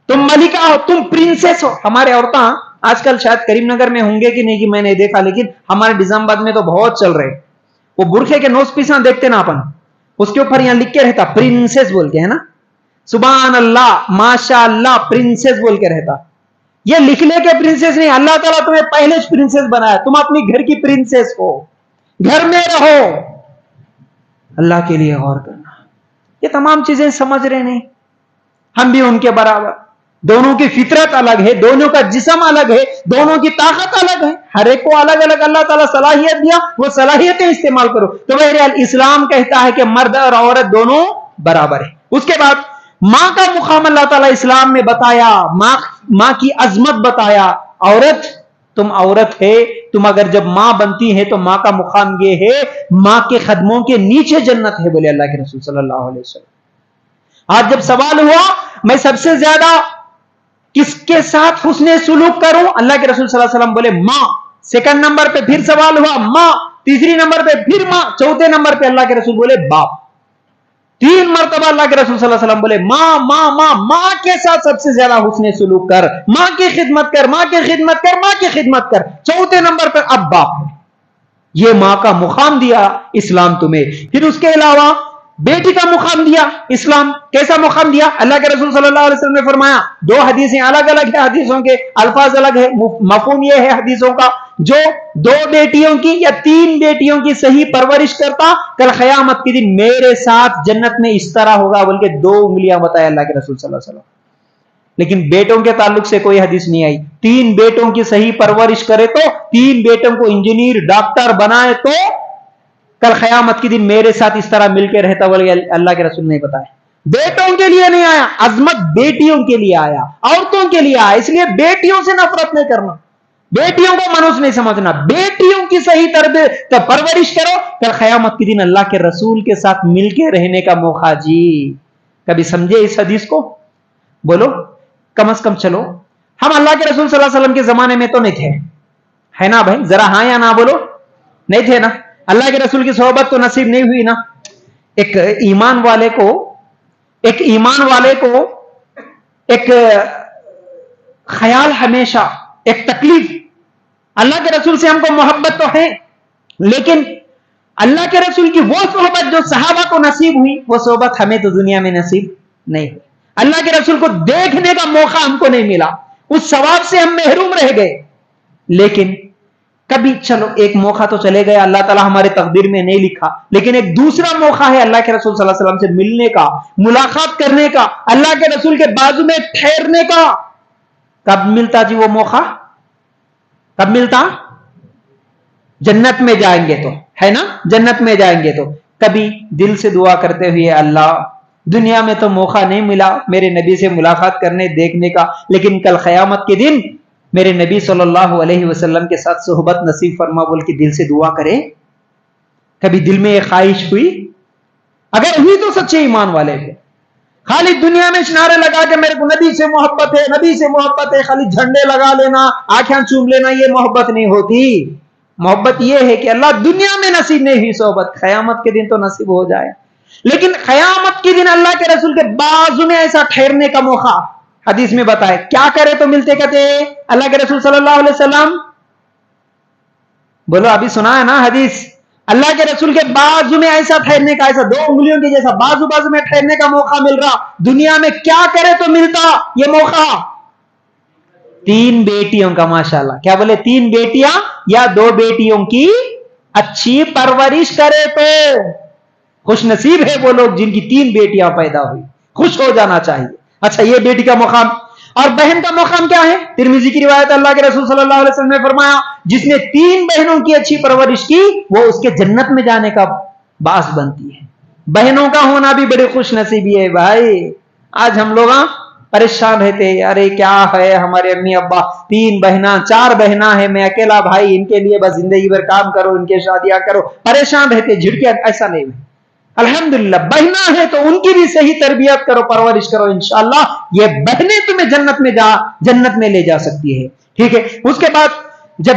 Speaker 4: تم ملکہ ہو، تم پرنسس ہو. ہمارے عورتیں آج کل شاید کریم نگر میں ہوں گے کہ نہیں کہ میں نے دیکھا، لیکن ہمارے نظام آباد میں تو بہت چل رہے. وہ برقعے کے نوز پیساں دیکھتے نا اپن، اس کے اوپر یہاں لکھ کے رہتا پرنسس بول کے، ہے نا، سبحان اللہ، ماشاء اللہ، پرنسس بول کے رہتا. یہ لکھنے کے پرنسس نہیں، اللہ تعالیٰ تمہیں پہلے پرنسس بنایا، تم اپنی گھر کی پرنسس ہو، گھر میں رہو. اللہ کے لیے غور کرنا. یہ تمام چیزیں سمجھ رہے نہیں. ہم بھی ان کے برابر. دونوں کی فطرت الگ ہے، دونوں کا جسم الگ ہے، دونوں کی طاقت الگ ہے، ہر ایک کو الگ الگ اللہ تعالیٰ صلاحیت دیا، وہ صلاحیتیں استعمال کرو. تو بہرحال اسلام کہتا ہے کہ مرد اور عورت دونوں برابر ہے. اس کے بعد ماں کا مقام اللہ تعالیٰ اسلام میں بتایا، ماں کی عظمت بتایا. عورت، تم عورت ہے، تم اگر جب ماں بنتی ہے تو ماں کا مقام یہ ہے، ماں کے قدموں کے نیچے جنت ہے، بولے اللہ کے رسول صلی اللہ علیہ وسلم. آج جب سوال ہوا میں سب سے زیادہ کس کے ساتھ حسن سلوک کروں، اللہ کے رسول صلی اللہ علیہ وسلم بولے ماں. سیکنڈ نمبر پہ پھر سوال ہوا ماں، تیسری نمبر پہ پھر ماں، چوتھے نمبر پہ اللہ کے رسول بولے باپ. 3 مرتبہ اللہ کے رسول صلی اللہ علیہ وسلم بولے ماں ماں ماں. ماں کے ساتھ سب سے زیادہ حسن سلوک کر، ماں کی خدمت کر، ماں کی خدمت کر، ماں کی خدمت کر. چوتھے نمبر پر اب باپ ہے. یہ ماں کا مقام دیا اسلام تمہیں. پھر اس کے علاوہ بیٹی کا مقام دیا اسلام. کیسا مقام دیا؟ اللہ کے رسول صلی اللہ علیہ وسلم نے فرمایا، 2 حدیثیں الگ الگ ہیں، حدیثوں کے الفاظ الگ ہیں، مفہوم یہ ہے حدیثوں کا، جو 2 بیٹیوں کی یا 3 بیٹیوں کی صحیح پرورش کرتا، کل قیامت کے دن میرے ساتھ جنت میں اس طرح ہوگا، بلکہ 2 انگلیاں بتایا اللہ کے رسول صلی اللہ علیہ وسلم. لیکن بیٹوں کے تعلق سے کوئی حدیث نہیں آئی. 3 بیٹوں کی صحیح پرورش کرے تو، 3 بیٹوں کو انجینئر ڈاکٹر بنائے تو کل قیامت کے دن میرے ساتھ اس طرح مل کے رہتا، بولے اللہ کے رسول نے بتایا. بیٹوں کے لیے نہیں آیا، عظمت بیٹیوں کے لیے آیا، عورتوں کے لیے آیا. اس لیے بیٹیوں سے نفرت نہیں کرنا، بیٹیوں کو منوس نہیں سمجھنا، بیٹیوں کی صحیح تربیت پرورش کرو، کل قیامت کے دن اللہ کے رسول کے ساتھ مل کے رہنے کا موقع. جی کبھی سمجھے اس حدیث کو؟ بولو کم از کم. چلو ہم اللہ کے رسول صلی اللہ علیہ وسلم کے زمانے میں تو نہیں تھے، ہے نا بھائی؟ ذرا ہاں یا نہ بولو. نہیں تھے نا. اللہ کے رسول کی صحبت تو نصیب نہیں ہوئی نا. ایک ایمان والے کو ایک خیال ہمیشہ، ایک تکلیف، اللہ کے رسول سے ہم کو محبت تو ہے، لیکن اللہ کے رسول کی وہ صحبت جو صحابہ کو نصیب ہوئی، وہ صحبت ہمیں تو دنیا میں نصیب نہیں ہوئی. اللہ کے رسول کو دیکھنے کا موقع ہم کو نہیں ملا، اس ثواب سے ہم محروم رہ گئے. لیکن کبھی چلو ایک موقع تو چلے گیا، اللہ تعالیٰ ہمارے تقدیر میں نہیں لکھا، لیکن ایک دوسرا موقع ہے اللہ کے رسول صلی اللہ علیہ وسلم سے ملنے کا، ملاقات کرنے کا، اللہ کے رسول کے بازو میں ٹھہرنے کا. کب ملتا جی وہ موقع؟ کب ملتا؟ جنت میں جائیں گے تو، ہے نا؟ جنت میں جائیں گے تو کبھی دل سے دعا کرتے ہوئے، اللہ دنیا میں تو موقع نہیں ملا میرے نبی سے ملاقات کرنے دیکھنے کا، لیکن کل قیامت کے دن میرے نبی صلی اللہ علیہ وسلم کے ساتھ صحبت نصیب فرما بول کے دل سے دعا کرے. کبھی دل میں ایک خواہش ہوئی؟ اگر ہوئی تو سچے ایمان والے تھے. خالی دنیا میں نعرے لگا کے میرے کو نبی سے محبت ہے، نبی سے محبت ہے، خالی جھنڈے لگا لینا، آنکھیں چوم لینا، یہ محبت نہیں ہوتی. محبت یہ ہے کہ اللہ دنیا میں نصیب نہیں ہوئی صحبت، قیامت کے دن تو نصیب ہو جائے. لیکن قیامت کے دن اللہ کے رسول کے بازو میں ایسا ٹھہرنے کا موقع حدیث میں بتائے. کیا کرے تو ملتے کہتے اللہ کے رسول صلی اللہ علیہ وسلم؟ بولو ابھی سنا ہے نا حدیث. اللہ کے رسول کے بازو میں ایسا ٹھہرنے کا، ایسا 2 انگلیوں کے جیسا بازو میں ٹھہرنے کا موقع مل رہا. دنیا میں کیا کرے تو ملتا یہ موقع؟ 3 بیٹیوں کا. ماشاءاللہ. کیا بولے؟ 3 بیٹیاں یا 2 بیٹیوں کی اچھی پرورش کرے تو. خوش نصیب ہے وہ لوگ جن کی 3 بیٹیاں پیدا ہوئی، خوش ہو جانا چاہیے. اچھا یہ بیٹی کا مقام. اور بہن کا مقام کیا ہے؟ ترمذی کی روایت، اللہ کے رسول صلی اللہ علیہ وسلم نے فرمایا جس نے 3 بہنوں کی اچھی پرورش کی وہ اس کے جنت میں جانے کا باعث بنتی ہے۔ بہنوں کا ہونا بھی بڑی خوش نصیبی ہے بھائی۔ آج ہم لوگ پریشان رہتے، ارے کیا ہے ہمارے امی ابا 3 بہنا 4 بہنا ہے، میں اکیلا بھائی، ان کے لیے بس زندگی بھر کام کرو، ان کے شادیاں کرو، پریشان رہتے جھڑکے۔ ایسا نہیں ہے، الحمدللہ بہنا ہے تو ان کی بھی صحیح تربیت کرو، پرورش کرو، انشاءاللہ یہ بہنیں تمہیں جنت میں لے جا سکتی ہے۔ ٹھیک ہے، اس کے بعد جب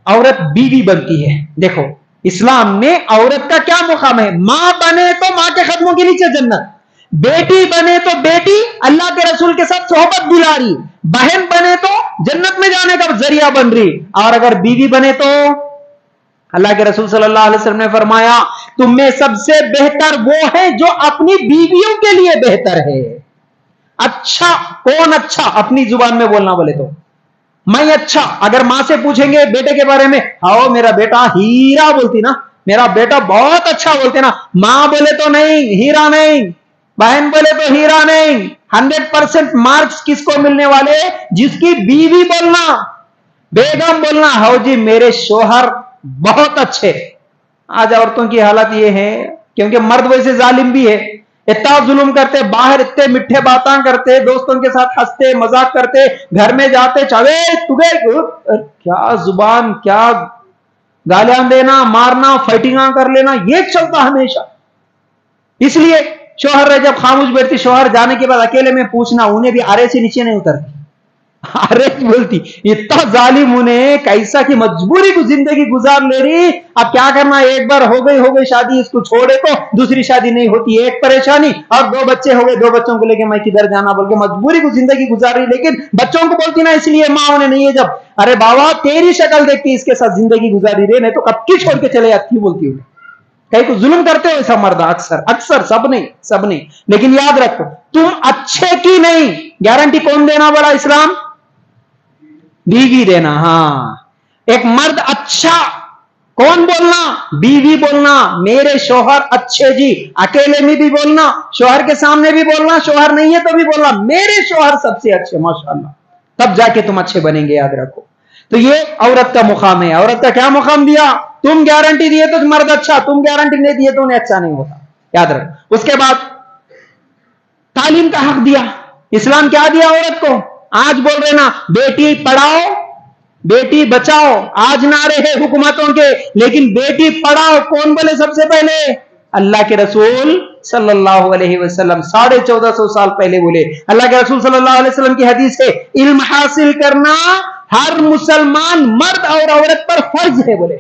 Speaker 4: عورت بیوی بنتی ہے، دیکھو اسلام میں عورت کا کیا مقام ہے؟ ماں بنے تو ماں کے قدموں کے نیچے جنت، بیٹی بنے تو بیٹی اللہ کے رسول کے ساتھ صحبت دلا رہی، بہن بنے تو جنت میں جانے کا ذریعہ بن رہی، اور اگر بیوی بنے تو اللہ کے رسول صلی اللہ علیہ وسلم نے فرمایا تم میں سب سے بہتر وہ ہے جو اپنی بیویوں کے لیے بہتر ہے۔ اچھا کون اچھا؟ اپنی زبان میں بولنا بولے تو میں اچھا۔ اگر ماں سے پوچھیں گے بیٹے کے بارے میں، آؤ میرا بیٹا ہیرا بولتی نا، میرا بیٹا بہت اچھا بولتے نا، ماں بولے تو نہیں ہیرا نہیں، بہن بولے تو ہیرا نہیں۔ 100% مارکس کس کو ملنے والے؟ جس کی بیوی بولنا، بیگم بولنا، ہاؤ جی میرے شوہر بہت اچھے۔ آج عورتوں کی حالت یہ ہے، کیونکہ مرد ویسے ظالم بھی ہے، اتنا ظلم کرتے، باہر اتنے میٹھے باتاں کرتے، دوستوں کے ساتھ ہنستے مذاق کرتے، گھر میں جاتے چاہے کیا زبان، کیا گالیاں دینا، مارنا، فائٹنگاں کر لینا، یہ چلتا ہمیشہ۔ اس لیے شوہر رہ جب خاموش بیٹھتی، شوہر جانے کے بعد اکیلے میں پوچھنا، انہیں بھی آرے سے نیچے نہیں اترتی، آرے بولتی، اتنا ظالم انہیں کیسا کی مجبوری کو زندگی گزار لے رہی، اب کیا کرنا، ایک بار ہو گئی شادی، اس کو چھوڑے تو دوسری شادی نہیں ہوتی، ایک پریشانی، اور 2 بچے ہو گئے، 2 بچوں کو لے کے میں کدھر جانا بول کے مجبوری کو زندگی گزار رہی، لیکن بچوں کو بولتی نا اس لیے ماں انہیں نہیں ہے، جب ارے بابا تیری شکل دیکھ کے اس کے ساتھ زندگی گزاری رہے، نہیں تو کب کی چھوڑ کے چلے جاتی بولتی ہوں۔ کہیں کو ظلم کرتے ہو ایسا مرد، اکثر سب نہیں، لیکن یاد رکھو تم اچھے کی نہیں گارنٹی کون دینا بڑا؟ اسلام بیوی دینا۔ ہاں ایک مرد اچھا کون بولنا؟ بیوی بولنا، میرے شوہر اچھے جی، اکیلے میں بھی بولنا، شوہر کے سامنے بھی بولنا، شوہر نہیں ہے تو بھی بولنا میرے شوہر سب سے اچھے ماشاءاللہ، تب جا کے تم اچھے بنیں گے، یاد رکھو۔ تو یہ عورت کا مقام ہے۔ عورت کا کیا مقام دیا؟ تم گارنٹی دیے تو مرد اچھا، تم گارنٹی نہیں دیے تو انہیں اچھا نہیں ہوتا، یاد رکھو۔ اس کے بعد تعلیم کا حق دیا، اسلام کیا دیا عورت کو؟ آج بول رہے نا بیٹی پڑھاؤ بیٹی بچاؤ، آج نعرے ہیں حکومتوں کے، لیکن بیٹی پڑھاؤ کون بولے سب سے پہلے؟ اللہ کے رسول صلی اللہ علیہ وسلم 1450 سال پہلے بولے۔ اللہ کے رسول صلی اللہ علیہ وسلم کی حدیث ہے علم حاصل کرنا ہر مسلمان مرد اور عورت پر فرض ہے، بولے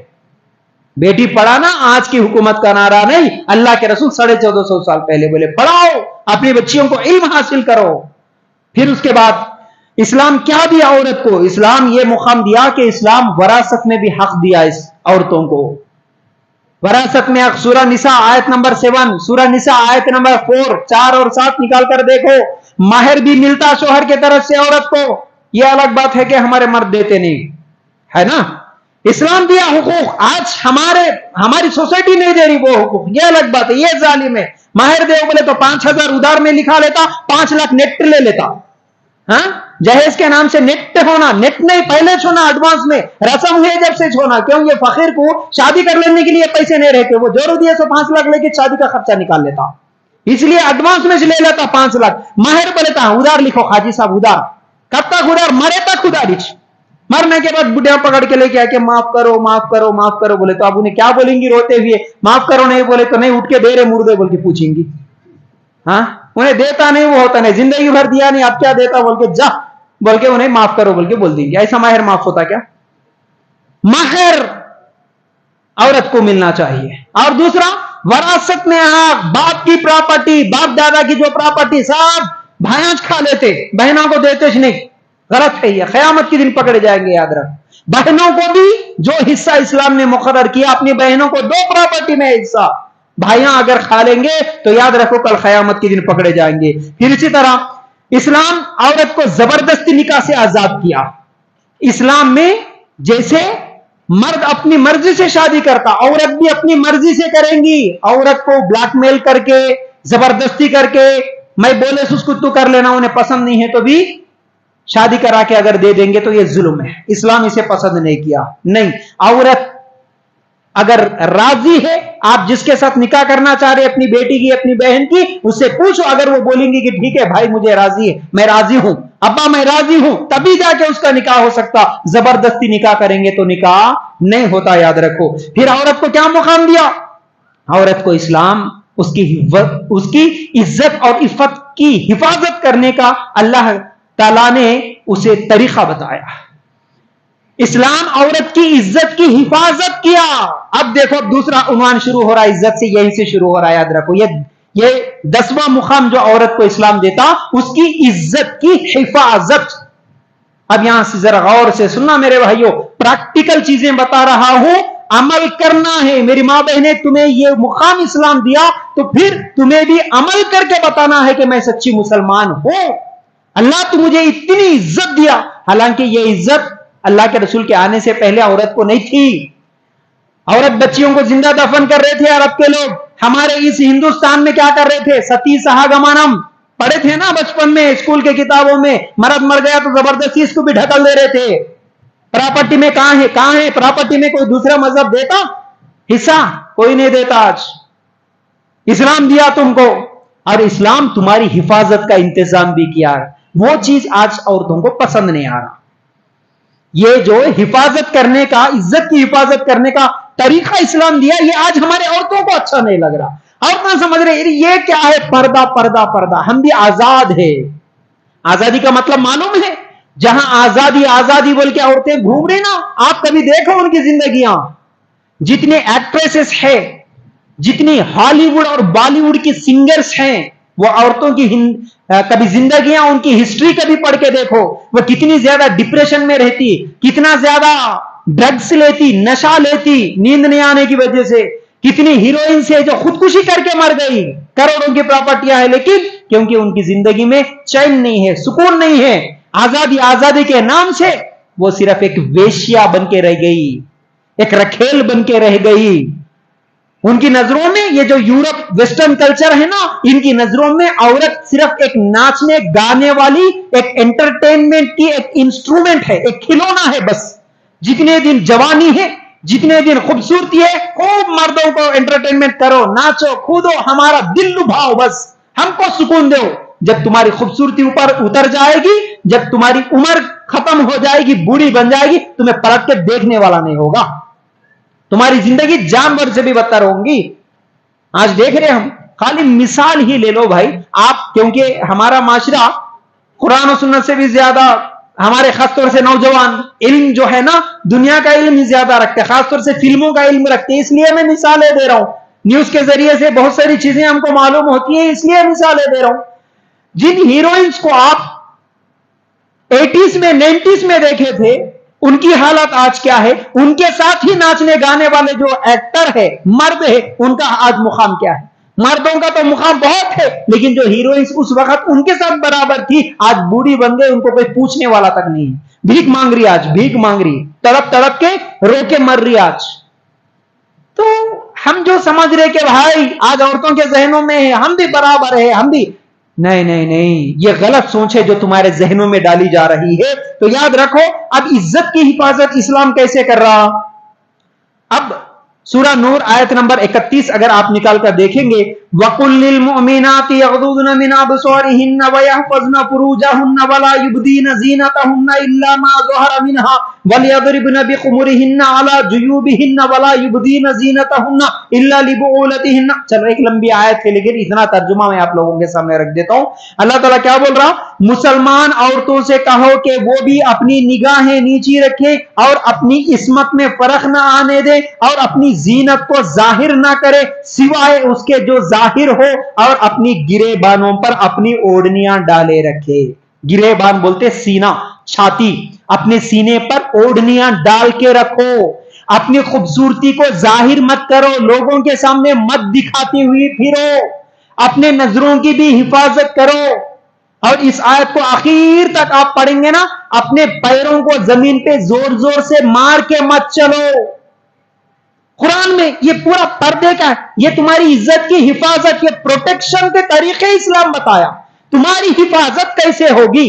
Speaker 4: بیٹی پڑھانا آج کی حکومت کا نعرہ نہیں، اللہ کے رسول 1450 سال پہلے بولے پڑھاؤ، اپنی بچیوں کو علم حاصل کرو۔ پھر اس کے بعد اسلام کیا دیا عورت کو؟ اسلام یہ مقام دیا کہ اسلام وراثت میں بھی حق دیا اس عورتوں کو۔ وراثت میں سورہ نساء آیت نمبر 7، سورہ نساء آیت نمبر 4، 4 اور 7 نکال کر دیکھو، مہر بھی ملتا شوہر کی طرف سے عورت کو۔ یہ الگ بات ہے کہ ہمارے مرد دیتے نہیں، ہے نا، اسلام دیا حقوق، آج ہماری سوسائٹی نہیں دے رہی وہ حقوق، یہ الگ بات ہے، یہ ظالم ہے۔ مہر دے بولے تو 5000 ادھار میں لکھا لیتا، 5 لاکھ نیٹ لے لیتا، ہاں جہیز کے نام سے نیٹ ہونا، نیٹ نہیں پہلے چھونا، ایڈوانس میں رسم ہے جب سے چھونا، کیوں یہ فقیر کو شادی کر لینے کے لیے پیسے نہیں رہتے، وہ جو دیے سو 5 لاکھ لے کے شادی کا خرچہ نکال لیتا، اس لیے ایڈوانس میں سے لے لیتا 5 لاکھ، مہر بولتا ادھار لکھو خاجی صاحب، ادھار کب تک ادھار؟ مرے تک ادھار، مرنے کے بعد بڈھیا پکڑ کے لے کے آ کے معاف کرو معاف کرو معاف کرو بولے تو اب انہیں کیا بولیں گی روتے ہوئے؟ معاف کرو نہیں بولے تو نہیں، اٹھ کے دے رہے مردے بول کے پوچھیں گی، ہاں انہیں دیتا نہیں وہ ہوتا نہیں، زندگی بھر دیا نہیں اب کیا دیتا بول کے جا بول کے انہیں معاف کرو بول کے بول دیں گے، ایسا مہر معاف ہوتا کیا؟ مہر عورت کو ملنا چاہیے۔ اور دوسرا وراثت میں حق، باپ کی پراپرٹی، باپ دادا کی جو پراپرٹی سب بھائیاں کھا لیتے، بہنوں کو دیتے نہیں، غلط ہے یہ، قیامت کے دن پکڑے جائیں گے، یاد رکھ۔ بہنوں کو بھی جو حصہ اسلام نے مقرر کیا، اپنی بہنوں کو 2 پراپرٹی میں حصہ، بھائیاں اگر کھا لیں گے تو یاد رکھو کل قیامت کے دن پکڑے جائیں گے۔ پھر اسی طرح اسلام عورت کو زبردستی نکاح سے آزاد کیا۔ اسلام میں جیسے مرد اپنی مرضی سے شادی کرتا، عورت بھی اپنی مرضی سے کریں گی، عورت کو بلیک میل کر کے زبردستی کر کے میں بولے اس کو تو کر لینا، انہیں پسند نہیں ہے تو بھی شادی کرا کے اگر دے دیں گے تو یہ ظلم ہے، اسلام اسے پسند نہیں کیا. نہیں، عورت اگر راضی ہے، آپ جس کے ساتھ نکاح کرنا چاہ رہے اپنی بیٹی کی، اپنی بہن کی، اس سے پوچھو، اگر وہ بولیں گی کہ ٹھیک ہے بھائی مجھے راضی ہے، میں راضی ہوں، ابا میں راضی ہوں، تبھی جا کے اس کا نکاح ہو سکتا. زبردستی نکاح کریں گے تو نکاح نہیں ہوتا، یاد رکھو. پھر عورت کو کیا مقام دیا؟ عورت کو اسلام اس کی عزت اور عفت کی حفاظت کرنے کا اللہ تعالیٰ نے اسے طریقہ بتایا. اسلام عورت کی عزت کی حفاظت کیا. اب دیکھو دوسرا عنوان شروع ہو رہا ہے، عزت سے، یہیں سے شروع ہو رہا ہے، یاد رکھو. یہ 10واں مقام جو عورت کو اسلام دیتا، اس کی عزت کی حفاظت. اب یہاں سے ذرا غور سے سننا میرے بھائیوں، پریکٹیکل چیزیں بتا رہا ہوں، عمل کرنا ہے. میری ماں بہنیں تمہیں یہ مقام اسلام دیا تو پھر تمہیں بھی عمل کر کے بتانا ہے کہ میں سچی مسلمان ہوں. اللہ تو مجھے اتنی عزت دیا، حالانکہ یہ عزت اللہ کے رسول کے آنے سے پہلے عورت کو نہیں تھی. عورت بچیوں کو زندہ دفن کر رہے تھے عرب کے لوگ. ہمارے اس ہندوستان میں کیا کر رہے تھے؟ ستی سہاگمنم پڑھے تھے نا بچپن میں اسکول کے کتابوں میں. مرد مر گیا تو زبردستی اس کو بھی ڈھکل دے رہے تھے. پراپرٹی میں کہاں ہے پراپرٹی میں کوئی دوسرا مذہب دیتا حصہ؟ کوئی نہیں دیتا. آج اسلام دیا تم کو، اور اسلام تمہاری حفاظت کا انتظام بھی کیا ہے. وہ چیز آج عورتوں کو پسند نہیں آ رہا. یہ جو حفاظت کرنے کا، عزت کی حفاظت کرنے کا طریقہ اسلام دیا، یہ آج ہمارے عورتوں کو اچھا نہیں لگ رہا. عورتیں سمجھ رہے یہ کیا ہے؟ پردہ پردہ پردہ. ہم بھی آزاد ہے. آزادی کا مطلب معلوم ہے؟ جہاں آزادی آزادی بول کے عورتیں گھوم رہی نا، آپ کبھی دیکھو ان کی زندگیاں. جتنے ایکٹریسز ہیں، جتنی ہالی ووڈ اور بالی ووڈ کی سنگرز ہیں، وہ عورتوں کی کبھی زندگیاں، ان کی ہسٹری کبھی پڑھ کے دیکھو. وہ کتنی زیادہ ڈپریشن میں رہتی، کتنا زیادہ ڈرگس لیتی، نشہ لیتی نیند نہیں آنے کی وجہ سے. کتنی ہیروئنز ہے جو خودکشی کر کے مر گئی. کروڑوں کی پراپرٹیاں ہیں، لیکن کیونکہ ان کی زندگی میں چین نہیں ہے، سکون نہیں ہے، آزادی آزادی کے نام سے وہ صرف ایک ویشیا بن کے رہ گئی، ایک رکھیل بن کے رہ گئی. ان کی نظروں میں یہ جو یورپ ویسٹرن کلچر ہے نا، ان کی نظروں میں عورت صرف ایک ناچنے گانے والی، ایک انٹرٹینمنٹ کی ایک انسٹرومنٹ ہے، ایک کھلونا ہے بس. جتنے دن جوانی ہے، جتنے دن خوبصورتی ہے، خوب مردوں کو انٹرٹینمنٹ کرو، ناچو کودو، ہمارا دل لبھاؤ، بس ہم کو سکون دو. جب تمہاری خوبصورتی اوپر اتر جائے گی، جب تمہاری عمر ختم ہو جائے گی، بوڑھی بن جائے گی، تمہیں پلٹ کے دیکھنے والا نہیں ہوگا. تمہاری زندگی جانور سے بھی بدتر ہوں گی. آج دیکھ رہے ہم، خالی مثال ہی لے لو بھائی آپ، کیونکہ ہمارا معاشرہ قرآن و سنت سے بھی زیادہ، ہمارے خاص طور سے نوجوان علم جو ہے نا، دنیا کا علم ہی زیادہ رکھتے ہیں، خاص طور سے فلموں کا علم رکھتے ہیں. اس لیے میں مثالیں دے رہا ہوں. نیوز کے ذریعے سے بہت ساری چیزیں ہم کو معلوم ہوتی ہیں، اس لیے مثالیں دے رہا ہوں. جن ہیروئنس کو آپ 80s میں 90s میں دیکھے تھے، ان کی حالت آج کیا ہے؟ ان کے ساتھ ہی ناچنے گانے والے جو ایکٹر ہے، مرد ہے، ان کا آج مقام کیا ہے؟ مردوں کا تو مقام بہت ہے، لیکن جو ہیروئنس اس وقت ان کے ساتھ برابر تھی، آج بوڑھی بن گئے، ان کو کوئی پوچھنے والا تک نہیں ہے. بھیک مانگ رہی، آج بھیک مانگ رہی، تڑپ تڑپ کے رو کے مر رہی آج. تو ہم جو سمجھ رہے کہ بھائی آج عورتوں کے ذہنوں میں ہے ہم بھی برابر ہے، ہم بھی، نہیں نہیں نہیں، یہ غلط سوچ ہے جو تمہارے ذہنوں میں ڈالی جا رہی ہے. تو یاد رکھو، اب عزت کی حفاظت اسلام کیسے کر رہا؟ اب سورہ نور آیت نمبر 31 اگر آپ نکال کر دیکھیں گے، وَقُلْ لِلْمُؤْمِنَاتِ يَغْضُضْنَ مِنْ أَبْصَارِهِنَّ وَيَحْفَظْنَ فُرُوجَهُنَّ وَلَا يُبْدِينَ زِينَتَهُنَّ إِلَّا مَا ظَهَرَ مِنْهَا وَلْيَضْرِبْنَ بِخُمُرِهِنَّ عَلَى جُيُوبِهِنَّ وَلَا يُبْدِينَ زِينَتَهُنَّ إِلَّا لِبُعُولَتِهِنَّ. چلو ایک لمبی آیت ہے، لیکن اتنا ترجمہ میں آپ لوگوں کے سامنے رکھ دیتا ہوں. اللہ تعالیٰ کیا بول رہا؟ مسلمان عورتوں سے کہو کہ وہ بھی اپنی نگاہیں نیچی رکھیں اور اپنی عصمت میں فرق نہ آنے دے، اور اپنی زینت کو ظاہر نہ کرے سوائے اس کے جو ظاہر ہو، اور اپنی گرے بانوں پر اپنی اوڑھنیاں ڈالے رکھے. گرے بان بولتے سینہ، چھاتی، اپنے سینے پر اوڑھنیاں ڈال کے رکھو. اپنی خوبصورتی کو ظاہر مت کرو، لوگوں کے سامنے مت دکھاتی ہوئی پھرو، اپنے نظروں کی بھی حفاظت کرو. اور اس آیت کو آخر تک آپ پڑھیں گے نا، اپنے پیروں کو زمین پہ زور زور سے مار کے مت چلو. قرآن میں یہ پورا پردے کا ہے، یہ تمہاری عزت کی حفاظت، یہ پروٹیکشن کے طریقے اسلام بتایا. تمہاری حفاظت کیسے ہوگی؟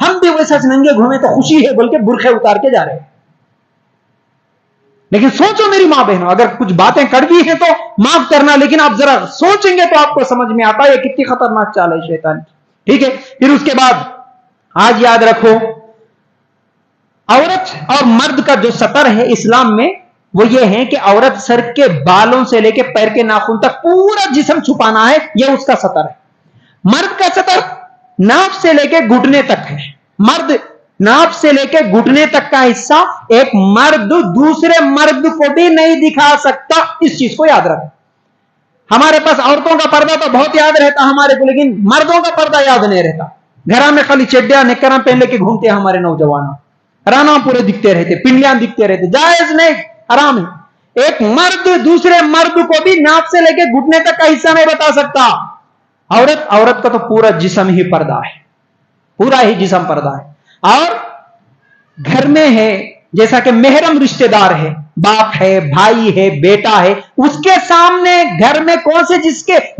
Speaker 4: ہم بھی ویسا ننگے گھومے تو خوشی ہے بول کے برقعے اتار کے جا رہے ہیں. لیکن سوچو میری ماں بہنوں، اگر کچھ باتیں کڑوی ہیں تو معاف کرنا، لیکن آپ ذرا سوچیں گے تو آپ کو سمجھ میں آتا ہے یہ کتنی خطرناک چال ہے شیطان کی. ٹھیک ہے، پھر اس کے بعد آج یاد رکھو، عورت اور مرد کا جو سطر ہے اسلام میں وہ یہ ہے کہ عورت سر کے بالوں سے لے کے پیر کے ناخن تک پورا جسم چھپانا ہے، یہ اس کا سطر ہے. مرد کا سطر ناف سے لے کے گھٹنے تک ہے. مرد ناف سے لے کے گھٹنے تک کا حصہ ایک مرد دوسرے مرد کو بھی نہیں دکھا سکتا. اس چیز کو یاد رکھو. ہمارے پاس عورتوں کا پردہ تو بہت یاد رہتا ہمارے کو، لیکن مردوں کا پردہ یاد نہیں رہتا. گھر میں خالی چڈیا نکراں پہن لے کے گھومتے ہیں ہمارے نوجوان، رانا پورے دکھتے رہتے، پنڈلیاں دکھتے رہتے. جائز نہیں، حرام ہے. ایک مرد دوسرے مرد کو بھی ناف سے لے کے گھٹنے تک کا حصہ نہیں بتا سکتا. عورت کا تو پورا جسم ہی پردہ ہے، پورا ہی جسم پردہ ہے. اور گھر میں ہے جیسا کہ محرم رشتہ دار ہے، باپ ہے، بھائی ہے، بیٹا ہے، اس کے سامنے گھر میں کون سے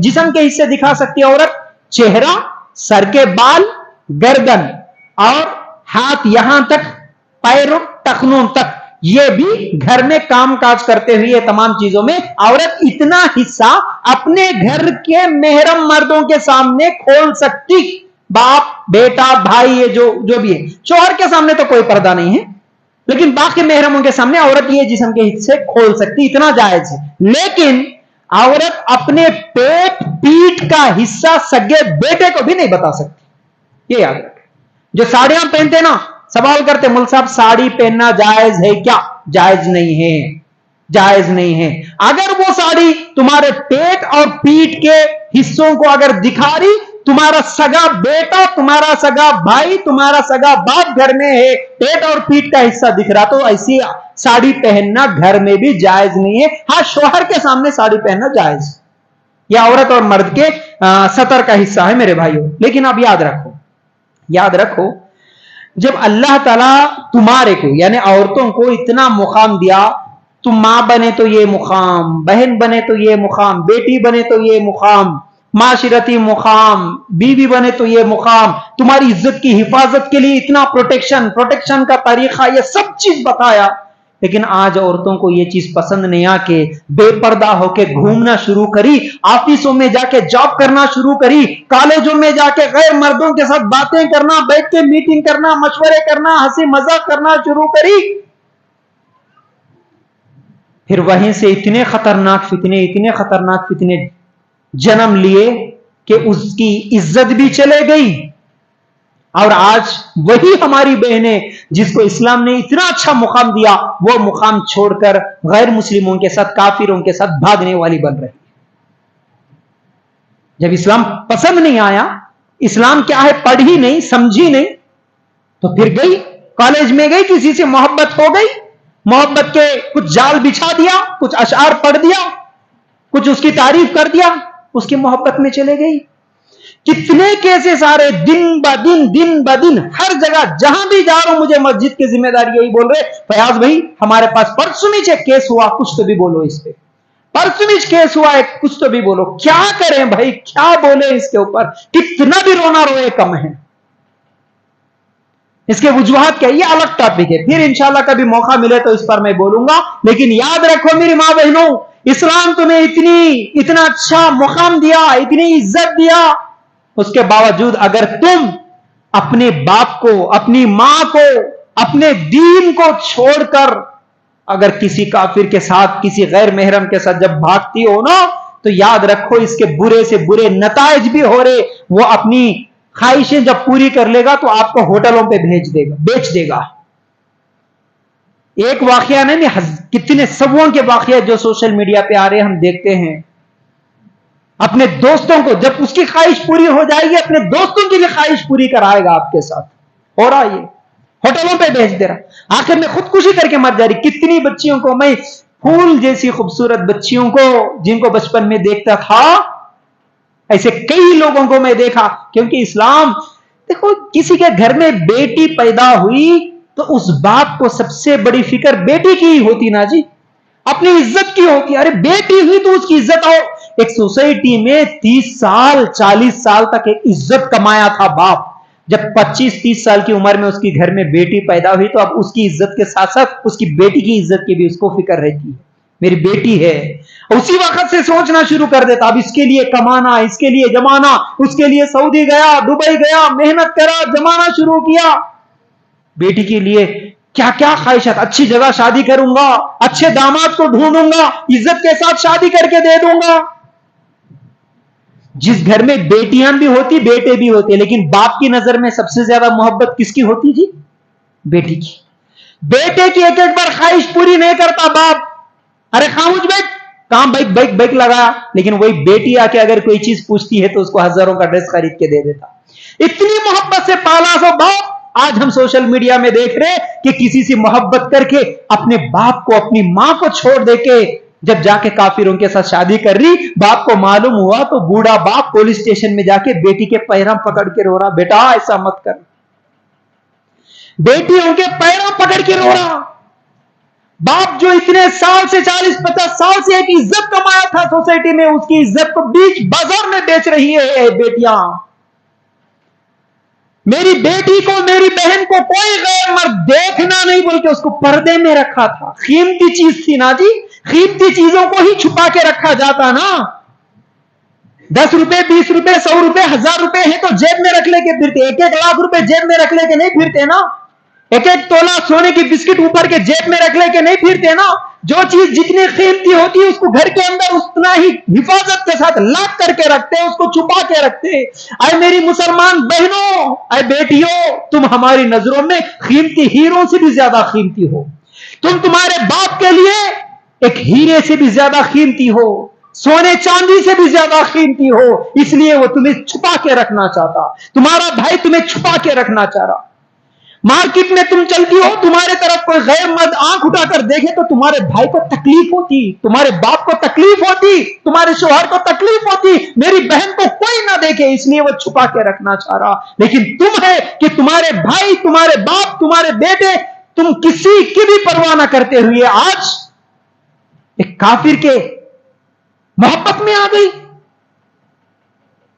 Speaker 4: جسم کے حصے دکھا سکتی ہے عورت؟ چہرہ، سر کے بال، گردن اور ہاتھ یہاں تک، پیروں ٹخنوں تک. یہ بھی گھر میں کام کاج کرتے ہوئے تمام چیزوں میں عورت اتنا حصہ اپنے گھر کے محرم مردوں کے سامنے کھول سکتی. باپ، بیٹا، بھائی، یہ جو بھی ہے. شوہر کے سامنے تو کوئی پردہ نہیں ہے، لیکن باقی محرموں کے سامنے عورت یہ جسم کے حصے کھول سکتی، اتنا جائز ہے. لیکن عورت اپنے پیٹ کا حصہ سگے بیٹے کو بھی نہیں بتا سکتی. یہ یاد رکھیں. جو ساڑیاں پہنتے نا، سوال کرتے مل صاحب ساڑی پہننا جائز ہے کیا؟ جائز نہیں ہے، جائز نہیں ہے. اگر وہ ساڑی تمہارے پیٹ اور پیٹ کے حصوں کو اگر دکھا رہی، تمہارا سگا بیٹا، تمہارا سگا بھائی، تمہارا سگا باپ گھر میں ہے، پیٹ اور پیٹ کا حصہ دکھ رہا، تو ایسی ساڑی پہننا گھر میں بھی جائز نہیں ہے. ہاں، شوہر کے سامنے ساڑی پہننا جائز، یہ عورت اور مرد کے سطر کا حصہ ہے میرے بھائیوں. لیکن اب یاد رکھو جب اللہ تعالیٰ تمہارے کو یعنی عورتوں کو اتنا مقام دیا، تم ماں بنے تو یہ مقام، بہن بنے تو یہ مقام، بیٹی بنے تو یہ مقام، معاشرتی مقام، بیوی بنے تو یہ مقام، تمہاری عزت کی حفاظت کے لیے اتنا پروٹیکشن کا طریقہ، یہ سب چیز بتایا. لیکن آج عورتوں کو یہ چیز پسند نہیں آ کے بے پردہ ہو کے گھومنا شروع کری، آفسوں میں جا کے جاب کرنا شروع کری، کالجوں میں جا کے غیر مردوں کے ساتھ باتیں کرنا، بیٹھ کے میٹنگ کرنا، مشورے کرنا، ہنسی مذاق کرنا شروع کری. پھر وہیں سے اتنے خطرناک فتنے جنم لیے کہ اس کی عزت بھی چلے گئی. اور آج وہی ہماری بہنیں جس کو اسلام نے اتنا اچھا مقام دیا، وہ مقام چھوڑ کر غیر مسلموں کے ساتھ، کافروں کے ساتھ بھاگنے والی بن رہی. جب اسلام پسند نہیں آیا، اسلام کیا ہے پڑھی نہیں، سمجھی نہیں، تو پھر گئی کالج میں، گئی کسی سے محبت ہو گئی، محبت کے کچھ جال بچھا دیا، کچھ اشعار پڑھ دیا، کچھ اس کی تعریف کر دیا، اس کی محبت میں چلے گئی. کتنے کیسے سارے دن بدن ہر جگہ جہاں بھی جا رہا ہوں مجھے مسجد کے ذمہ داری یہی بول رہے، فیاض بھائی ہمارے پاس پرسمچ ایک کیس ہوا، کچھ تو بھی بولو اس پہ. پرسمچ کیس ہوا ہے، کچھ تو بھی بولو. کیا کریں بھائی، کیا بولے اس کے اوپر؟ کتنا بھی رونا روئے کم ہے. اس کے وجوہات کیا، یہ الگ ٹاپک ہے، پھر انشاءاللہ کبھی موقع ملے تو اس پر میں بولوں گا. لیکن یاد رکھو میری ماں بہنوں، اسلام تمہیں اتنا اچھا مقام دیا، اتنی عزت دیا، اس کے باوجود اگر تم اپنے باپ کو، اپنی ماں کو، اپنے دین کو چھوڑ کر اگر کسی کافر کے ساتھ، کسی غیر محرم کے ساتھ جب بھاگتی ہو نا، تو یاد رکھو اس کے برے سے برے نتائج بھی ہو رہے. وہ اپنی خواہشیں جب پوری کر لے گا تو آپ کو ہوٹلوں پہ بیچ دے گا. ایک واقعہ نہیں، کتنے سووں کے واقعات جو سوشل میڈیا پہ آ رہے ہم دیکھتے ہیں. اپنے دوستوں کو جب اس کی خواہش پوری ہو جائے گی، اپنے دوستوں کی بھی خواہش پوری کرائے گا آپ کے ساتھ. ہو رہا یہ ہوٹلوں پہ بھیج دے رہا، آخر میں خودکشی کر کے مر جا رہی. کتنی بچیوں کو میں، پھول جیسی خوبصورت بچیوں کو جن کو بچپن میں دیکھتا تھا، ایسے کئی لوگوں کو میں دیکھا. کیونکہ اسلام دیکھو، کسی کے گھر میں بیٹی پیدا ہوئی تو اس باپ کو سب سے بڑی فکر بیٹی کی ہی ہوتی نا جی، اپنی عزت کی ہوتی. ارے بیٹی ہوئی تو اس کی عزت ہو. ایک سوسائٹی میں 30 سال 40 سال تک ایک عزت کمایا تھا باپ. جب 25-30 سال کی عمر میں اس کی گھر میں بیٹی پیدا ہوئی تو اب اس کی عزت کے ساتھ ساتھ اس کی بیٹی کی عزت کی بھی اس کو فکر رہتی ہے. میری بیٹی ہے. اسی وقت سے سوچنا شروع کر دیتا اب اس کے لیے کمانا, اس کے لیے جمانا, اس کے لیے سعودی گیا, دبئی گیا, محنت کرا, جمانا شروع کیا. بیٹی کے لیے کیا کیا خواہشات, اچھی جگہ شادی کروں گا, اچھے داماد کو ڈھونڈوں گا, عزت کے ساتھ شادی کر کے دے دوں گا. جس گھر میں بیٹیاں بھی ہوتی بیٹے بھی ہوتے, لیکن باپ کی نظر میں سب سے زیادہ محبت کس کی ہوتی جی؟ بیٹی کی. بیٹے کی ایک ایک بار خواہش پوری نہیں کرتا باپ, ارے خاموش بیٹھ, کام بیک لگایا. لیکن وہی بیٹی آ کے اگر کوئی چیز پوچھتی ہے تو اس کو ہزاروں کا ڈریس خرید کے دے دیتا. اتنی محبت سے پالا سو باپ. آج ہم سوشل میڈیا میں دیکھ رہے کہ کسی سے محبت کر کے اپنے باپ کو, اپنی ماں کو چھوڑ دے کے جب جا کے کافروں کے ساتھ شادی کر رہی, باپ کو معلوم ہوا تو بوڑھا باپ پولیس اسٹیشن میں جا کے بیٹی کے پیراں پکڑ کے رو رہا, بیٹا ایسا مت کر. بیٹی ان کے پیراں پکڑ کے رو رہا. باپ جو اتنے سال سے 40-50 سال سے ایک عزت کمایا تھا سوسائٹی میں, اس کی عزت کو بیچ بازار میں بیچ رہی ہے بیٹیاں. میری بیٹی کو, میری بہن کو کوئی غیر مرد دیکھنا نہیں بول کے اس کو پردے میں رکھا تھا. قیمتی چیز تھی نا جی, قیمتی چیزوں کو ہی چھپا کے رکھا جاتا نا. 10 روپے 20 روپے 100 روپے 1000 روپے ہیں تو جیب میں رکھ لے کے پھرتے, 1 لاکھ روپے جیب میں رکھ لے کے نہیں پھرتے نا. 1 تولہ سونے کی بسکٹ اوپر کے جیب میں رکھ لے کے نہیں پھرتے نا. جو چیز جتنی قیمتی ہوتی ہے اس کو گھر کے اندر اتنا ہی حفاظت کے ساتھ لاک کر کے رکھتے ہیں, اس کو چھپا کے رکھتے ہیں. اے میری مسلمان بہنوں, اے بیٹیوں, تم ہماری نظروں میں قیمتی ہیروں سے بھی زیادہ قیمتی ہو. تم تمہارے باپ کے لیے ایک ہیرے سے بھی زیادہ قیمتی ہو, سونے چاندی سے بھی زیادہ قیمتی ہو. اس لیے وہ تمہیں چھپا کے رکھنا چاہتا, تمہارا بھائی تمہیں چھپا کے رکھنا چاہ رہا. مارکیٹ میں تم چلتی ہو, تمہارے طرف کوئی غیر مرد آنکھ اٹھا کر دیکھے تو تمہارے بھائی کو تکلیف ہوتی, تمہارے باپ کو تکلیف ہوتی, تمہارے شوہر کو تکلیف ہوتی. میری بہن کو کوئی نہ دیکھے اس لیے وہ چھپا کے رکھنا چاہ رہا. لیکن تم ہے کہ تمہارے بھائی, تمہارے باپ, تمہارے بیٹے, تم کسی کی بھی پرواہ نہ کرتے ہوئے آج ایک کافر کے محبت میں آ گئی,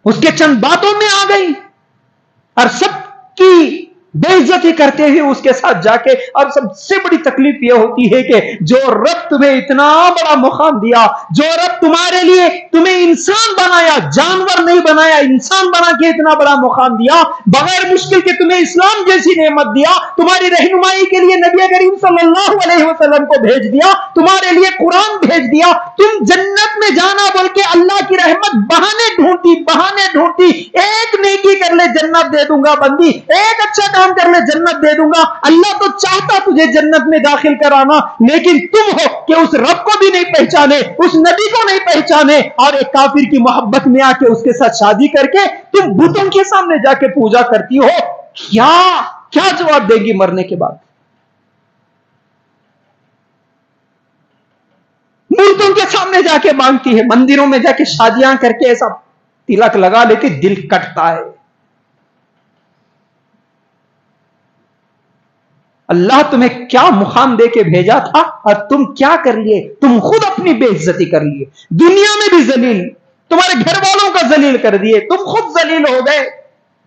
Speaker 4: اس کے چند باتوں میں آ گئی, اور سب کی بے عزتی کرتے ہوئے اس کے ساتھ جا کے. اور سب سے بڑی تکلیف یہ ہوتی ہے کہ جو رب تمہیں اتنا بڑا مقام دیا, جو رب تمہارے لیے تمہیں انسان بنایا, جانور نہیں بنایا, انسان بنا کے اتنا بڑا مقام دیا, بغیر مشکل کے تمہیں اسلام جیسی نعمت دیا, تمہاری رہنمائی کے لیے نبی کریم صلی اللہ علیہ وسلم کو بھیج دیا, تمہارے لیے قرآن بھیج دیا. تم جنت میں جانا بول کے اللہ کی رحمت بہانے ڈھونڈتی. ایک نیکی کر لے جنت دے دوں گا بندی, ایک اچھا کام کر لے جنت دے دوں گا. اللہ تو چاہتا تجھے جنت میں داخل کرانا, لیکن تم ہو کہ اس رب کو بھی نہیں پہچانے, اس نبی کو نہیں پہچانے, اور ایک کافر کی محبت میں آ کے اس کے ساتھ شادی کر کے تم بتوں کے سامنے جا کے پوجا کرتی ہو. کیا جواب دے گی مرنے کے بعد؟ مردوں کے سامنے جا کے مانگتی ہے, مندروں میں جا کے شادیاں کر کے ایسا تلک لگا لیتی, دل کٹتا ہے. اللہ تمہیں کیا مقام دے کے بھیجا تھا اور تم کیا کر لیے؟ تم خود اپنی بے عزتی کر لیے, دنیا میں بھی ذلیل, تمہارے گھر والوں کا ذلیل کر دیے, تم خود ذلیل ہو گئے.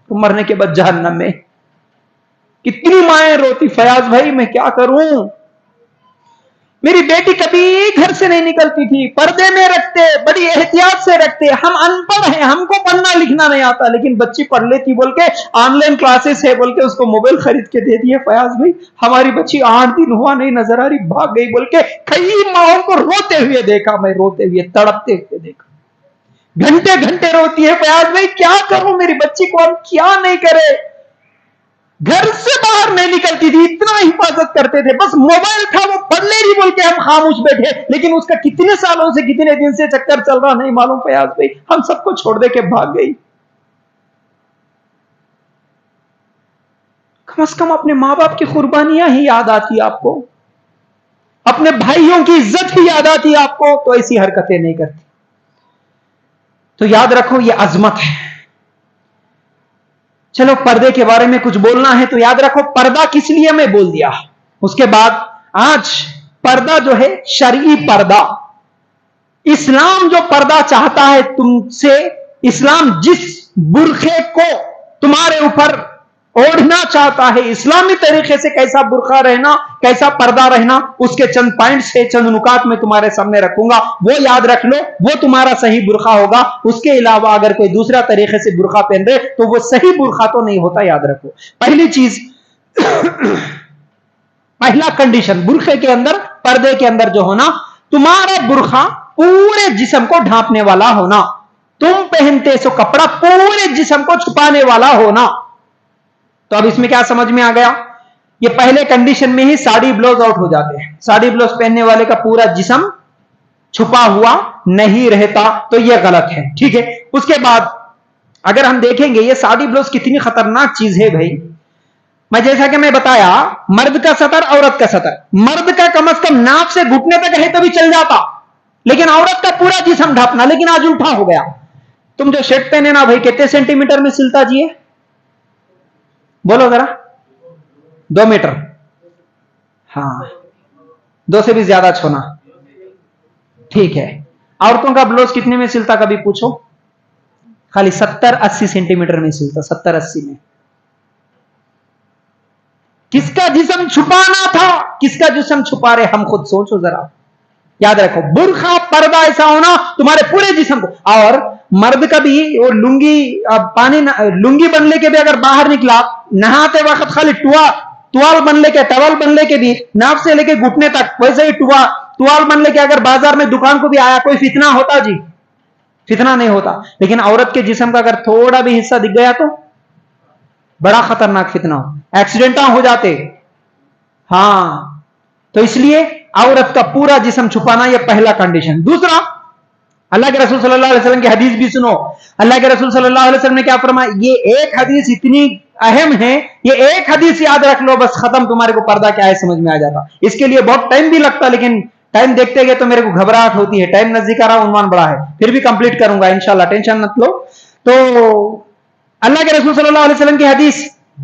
Speaker 4: تم مرنے کے بعد جہنم میں. کتنی مائیں روتی, فیاض بھائی میں کیا کروں, میری بیٹی کبھی گھر سے نہیں نکلتی تھی, پردے میں رکھتے, بڑی احتیاط سے رکھتے, ہم ان پڑھ ہیں, ہم کو پڑھنا لکھنا نہیں آتا, لیکن بچی پڑھ لیتی بول کے آن لائن کلاسز ہے بول کے اس کو موبائل خرید کے دے دیے. فیاض بھائی ہماری بچی 8 دن ہوا نہیں نظر آ رہی, بھاگ گئی بول کے کئی ماؤں کو روتے ہوئے دیکھا, میں روتے ہوئے تڑپتے ہوئے دیکھا, گھنٹے روتی ہے. فیاض بھائی کیا کروں, میری بچی کو ہم کیا نہیں کرے, گھر سے باہر نہیں نکلتی تھی, اتنا حفاظت کرتے تھے, بس موبائل تھا وہ پڑھ لے رہی بول کے ہم خاموش بیٹھے, لیکن اس کا کتنے سالوں سے کتنے دن سے چکر چل رہا نہیں معلوم. فیاض بھائی ہم سب کو چھوڑ دے کے بھاگ گئی. کم از کم اپنے ماں باپ کی قربانیاں ہی یاد آتی آپ کو, اپنے بھائیوں کی عزت ہی یاد آتی آپ کو, تو ایسی حرکتیں نہیں کرتی. تو یاد رکھو یہ عظمت ہے. چلو پردے کے بارے میں کچھ بولنا ہے تو یاد رکھو پردہ کس لیے میں بول دیا. اس کے بعد آج پردہ جو ہے شرعی پردہ, اسلام جو پردہ چاہتا ہے تم سے، اسلام جس برقعے کو تمہارے اوپر اوڑھنا چاہتا ہے، اسلامی طریقے سے کیسا برقع رہنا، کیسا پردہ رہنا، اس کے چند پوائنٹس ہے، چند نکات میں تمہارے سامنے رکھوں گا، وہ یاد رکھ لو، وہ تمہارا صحیح برقع ہوگا۔ اس کے علاوہ اگر کوئی دوسرا طریقے سے برقع پہن رہے تو وہ صحیح برقع تو نہیں ہوتا، یاد رکھو۔ پہلی چیز، پہلا کنڈیشن برقعے کے اندر، پردے کے اندر جو ہونا، تمہارا برقع پورے جسم کو ڈھانپنے والا ہونا، تم پہنتے سو کپڑا پورے جسم کو چھپانے والا ہونا۔ تو اب اس میں کیا سمجھ میں آ گیا؟ یہ پہلے کنڈیشن میں ہی ساڑی بلاؤز آؤٹ ہو جاتے ہیں، ساڑی بلاؤز پہننے والے کا پورا جسم چھپا ہوا نہیں رہتا، تو یہ غلط ہے، ٹھیک ہے۔ اس کے بعد اگر ہم دیکھیں گے یہ ساڑی بلاؤز کتنی خطرناک چیز ہے بھائی، میں جیسا کہ میں بتایا، مرد کا سطر، عورت کا سطر، مرد کا کم از کم ناک سے گھٹنے تک ہے تبھی چل جاتا، لیکن عورت کا پورا جسم ڈھانپنا، لیکن آج الٹا ہو گیا۔ تم جو شرٹ پہنے نا بھائی، کتنے سینٹی میٹر میں سلتا جی ہے؟ بولو ذرا، 2 میٹر، ہاں 2 سے بھی زیادہ چھونا، ٹھیک ہے۔ عورتوں کا بلاؤز کتنے میں سلتا کبھی پوچھو؟ خالی 70-80 سینٹی میٹر میں سلتا، 70-80 میں۔ کس کا جسم چھپانا تھا، کس کا جسم چھپا رہے، ہم خود سوچو ذرا، یاد رکھو برقع پردہ ایسا ہونا تمہارے پورے جسم کو۔ اور مرد کا بھی اور لنگی، لنگی بننے کے بھی اگر باہر نکلا، نہاتے وقت خالی ٹوال بن لے کے، ٹاول بن لے کے بھی، ناک سے لے کے گھٹنے تک، ویسے ہی ٹوال بن لے کے اگر بازار میں دکان کو بھی آیا، کوئی فتنہ ہوتا جی؟ فتنہ نہیں ہوتا۔ لیکن عورت کے جسم کا اگر تھوڑا بھی حصہ دکھ گیا تو بڑا خطرناک فتنہ ہو، ایکسیڈنٹاں ہو جاتے۔ ہاں، تو اس لیے عورت کا پورا جسم چھپانا یہ پہلا کنڈیشن۔ دوسرا، اللہ کے رسول صلی اللہ علیہ وسلم کی حدیث بھی سنو۔ اللہ کے رسول صلی اللہ علیہ وسلم نے کیا فرمایا؟ یہ ایک حدیث اتنی اہم ہے، یہ ایک حدیث یاد رکھ لو بس، ختم، تمہارے کو پردہ کیا ہے سمجھ میں آ جاتا۔ اس کے لیے بہت ٹائم بھی لگتا، لیکن ٹائم دیکھتے گئے تو میرے کو گھبراہٹ ہوتی ہے، ٹائم نزدیک آ رہا، عنوان بڑا ہے، پھر بھی کمپلیٹ کروں گا انشاءاللہ، ٹینشن مت لو۔ تو اللہ کے رسول صلی اللہ علیہ وسلم کی حدیث،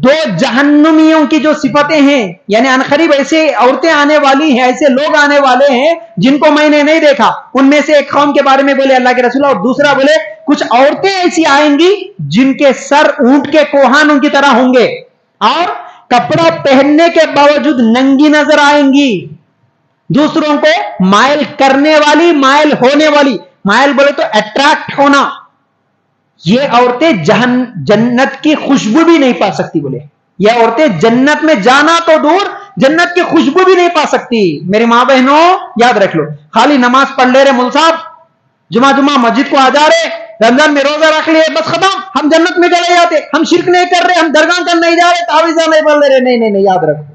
Speaker 4: 2 جہنمیوں کی جو صفتیں ہیں، یعنی عنقریب ایسے عورتیں آنے والی ہیں، ایسے لوگ آنے والے ہیں جن کو میں نے نہیں دیکھا، ان میں سے ایک قوم کے بارے میں بولے اللہ کے رسول، اور دوسرا بولے کچھ عورتیں ایسی آئیں گی جن کے سر اونٹ کے کوہانوں کی طرح ہوں گے، اور کپڑا پہننے کے باوجود ننگی نظر آئیں گی، دوسروں کو مائل کرنے والی، مائل ہونے والی، مائل بولے تو اٹریکٹ ہونا، یہ عورتیں جنت کی خوشبو بھی نہیں پا سکتی، بولے یہ عورتیں جنت میں جانا تو دور، جنت کی خوشبو بھی نہیں پا سکتی۔ میری ماں بہنوں یاد رکھ لو، خالی نماز پڑھ لے رہے مول صاحب، جمعہ مسجد کو آ جا رہے، رمضان میں روزہ رکھ لیے، بس ختم، ہم جنت میں چلے جاتے، ہم شرک نہیں کر رہے، ہم درگاہ کر نہیں جا رہے، تعویذہ نہیں پڑھ لے رہے، نہیں، یاد رکھو،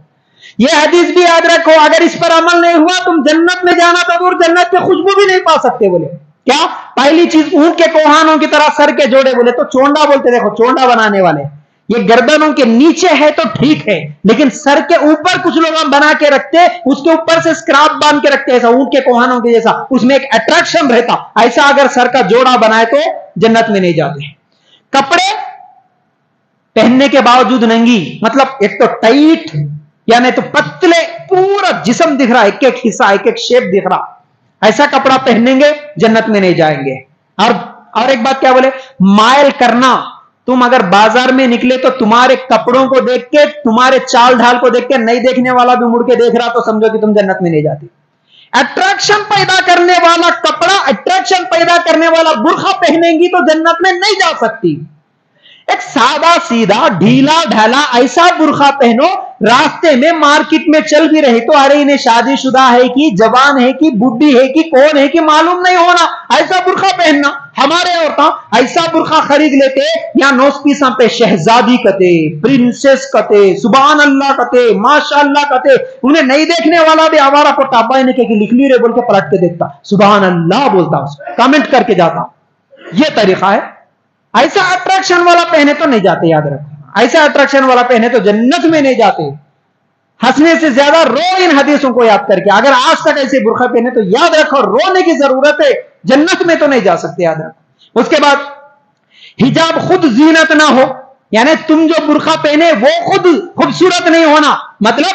Speaker 4: یہ حدیث بھی یاد رکھو، اگر اس پر عمل نہیں ہوا تم جنت میں جانا تو دور، جنت کی خوشبو بھی نہیں پا سکتے۔ بولے کیا؟ پہلی چیز، اونٹ کے کوہانوں کی طرح سر کے جوڑے، بولے تو چونڈا بولتے، دیکھو چونڈا بنانے والے، یہ گردنوں کے نیچے ہے تو ٹھیک ہے، لیکن سر کے اوپر کچھ لوگ بنا کے رکھتے، اس کے اوپر سے اسکراپ باندھ کے رکھتے، ایسا اونٹ کے کوہانوں کے جیسا، اس میں ایک اٹریکشن رہتا، ایسا اگر سر کا جوڑا بنائے تو جنت میں نہیں جاتے۔ کپڑے پہننے کے باوجود ننگی، مطلب ایک تو ٹائٹ، یعنی تو پتلے، پورا جسم دکھ رہا، ایک ایک حصہ، ایک ایک شیپ دکھ رہا، ایسا کپڑا پہنیں گے جنت میں نہیں جائیں گے۔ اور ایک بات کیا بولے؟ مائل کرنا، تم اگر بازار میں نکلے تو تمہارے کپڑوں کو دیکھ کے، تمہارے چال ڈھال کو دیکھ کے نہیں دیکھنے والا بھی مڑ کے دیکھ رہا تو سمجھو کہ تم جنت میں نہیں جاتی۔ اٹریکشن پیدا کرنے والا کپڑا، اٹریکشن پیدا کرنے والا برقع پہنیں گی تو جنت میں نہیں جا سکتی۔ ایک سادہ سیدھا ڈھیلا ڈھالا ایسا برقع پہنو، راستے میں مارکیٹ میں چل بھی رہی تو ارے انہیں شادی شدہ ہے کہ جوان ہے کہ بڈھی ہے کہ کون ہے کہ معلوم نہیں ہونا، ایسا برقع پہننا۔ ہمارے عورتیں ایسا برقع خرید لیتے، یا 9 پیساں پہ شہزادی کتے، پرنسس کتے، سبحان اللہ کتے، ماشاء اللہ کتے، انہیں نہیں دیکھنے والا بھی آوارہ کو ٹابا نے کہ لکھ لی رے بول کے پلٹ کے دیکھتا، سبحان اللہ بولتا، اس کامنٹ کر کے جاتا۔ یہ طریقہ ہے۔ ایسا اٹریکشن والا پہنے تو نہیں جاتے، یاد رکھو، ایسا اٹریکشن والا پہنے تو جنت میں نہیں جاتے۔ ہنسنے سے زیادہ رو ان حدیثوں کو یاد کر کے، اگر آج تک ایسے برقع پہنے تو یاد رکھو رونے کی ضرورت ہے، جنت میں تو نہیں جا سکتے، یاد رکھو۔ اس کے بعد حجاب خود زینت نہ ہو، یعنی تم جو برقع پہنے وہ خود خوبصورت نہیں ہونا، مطلب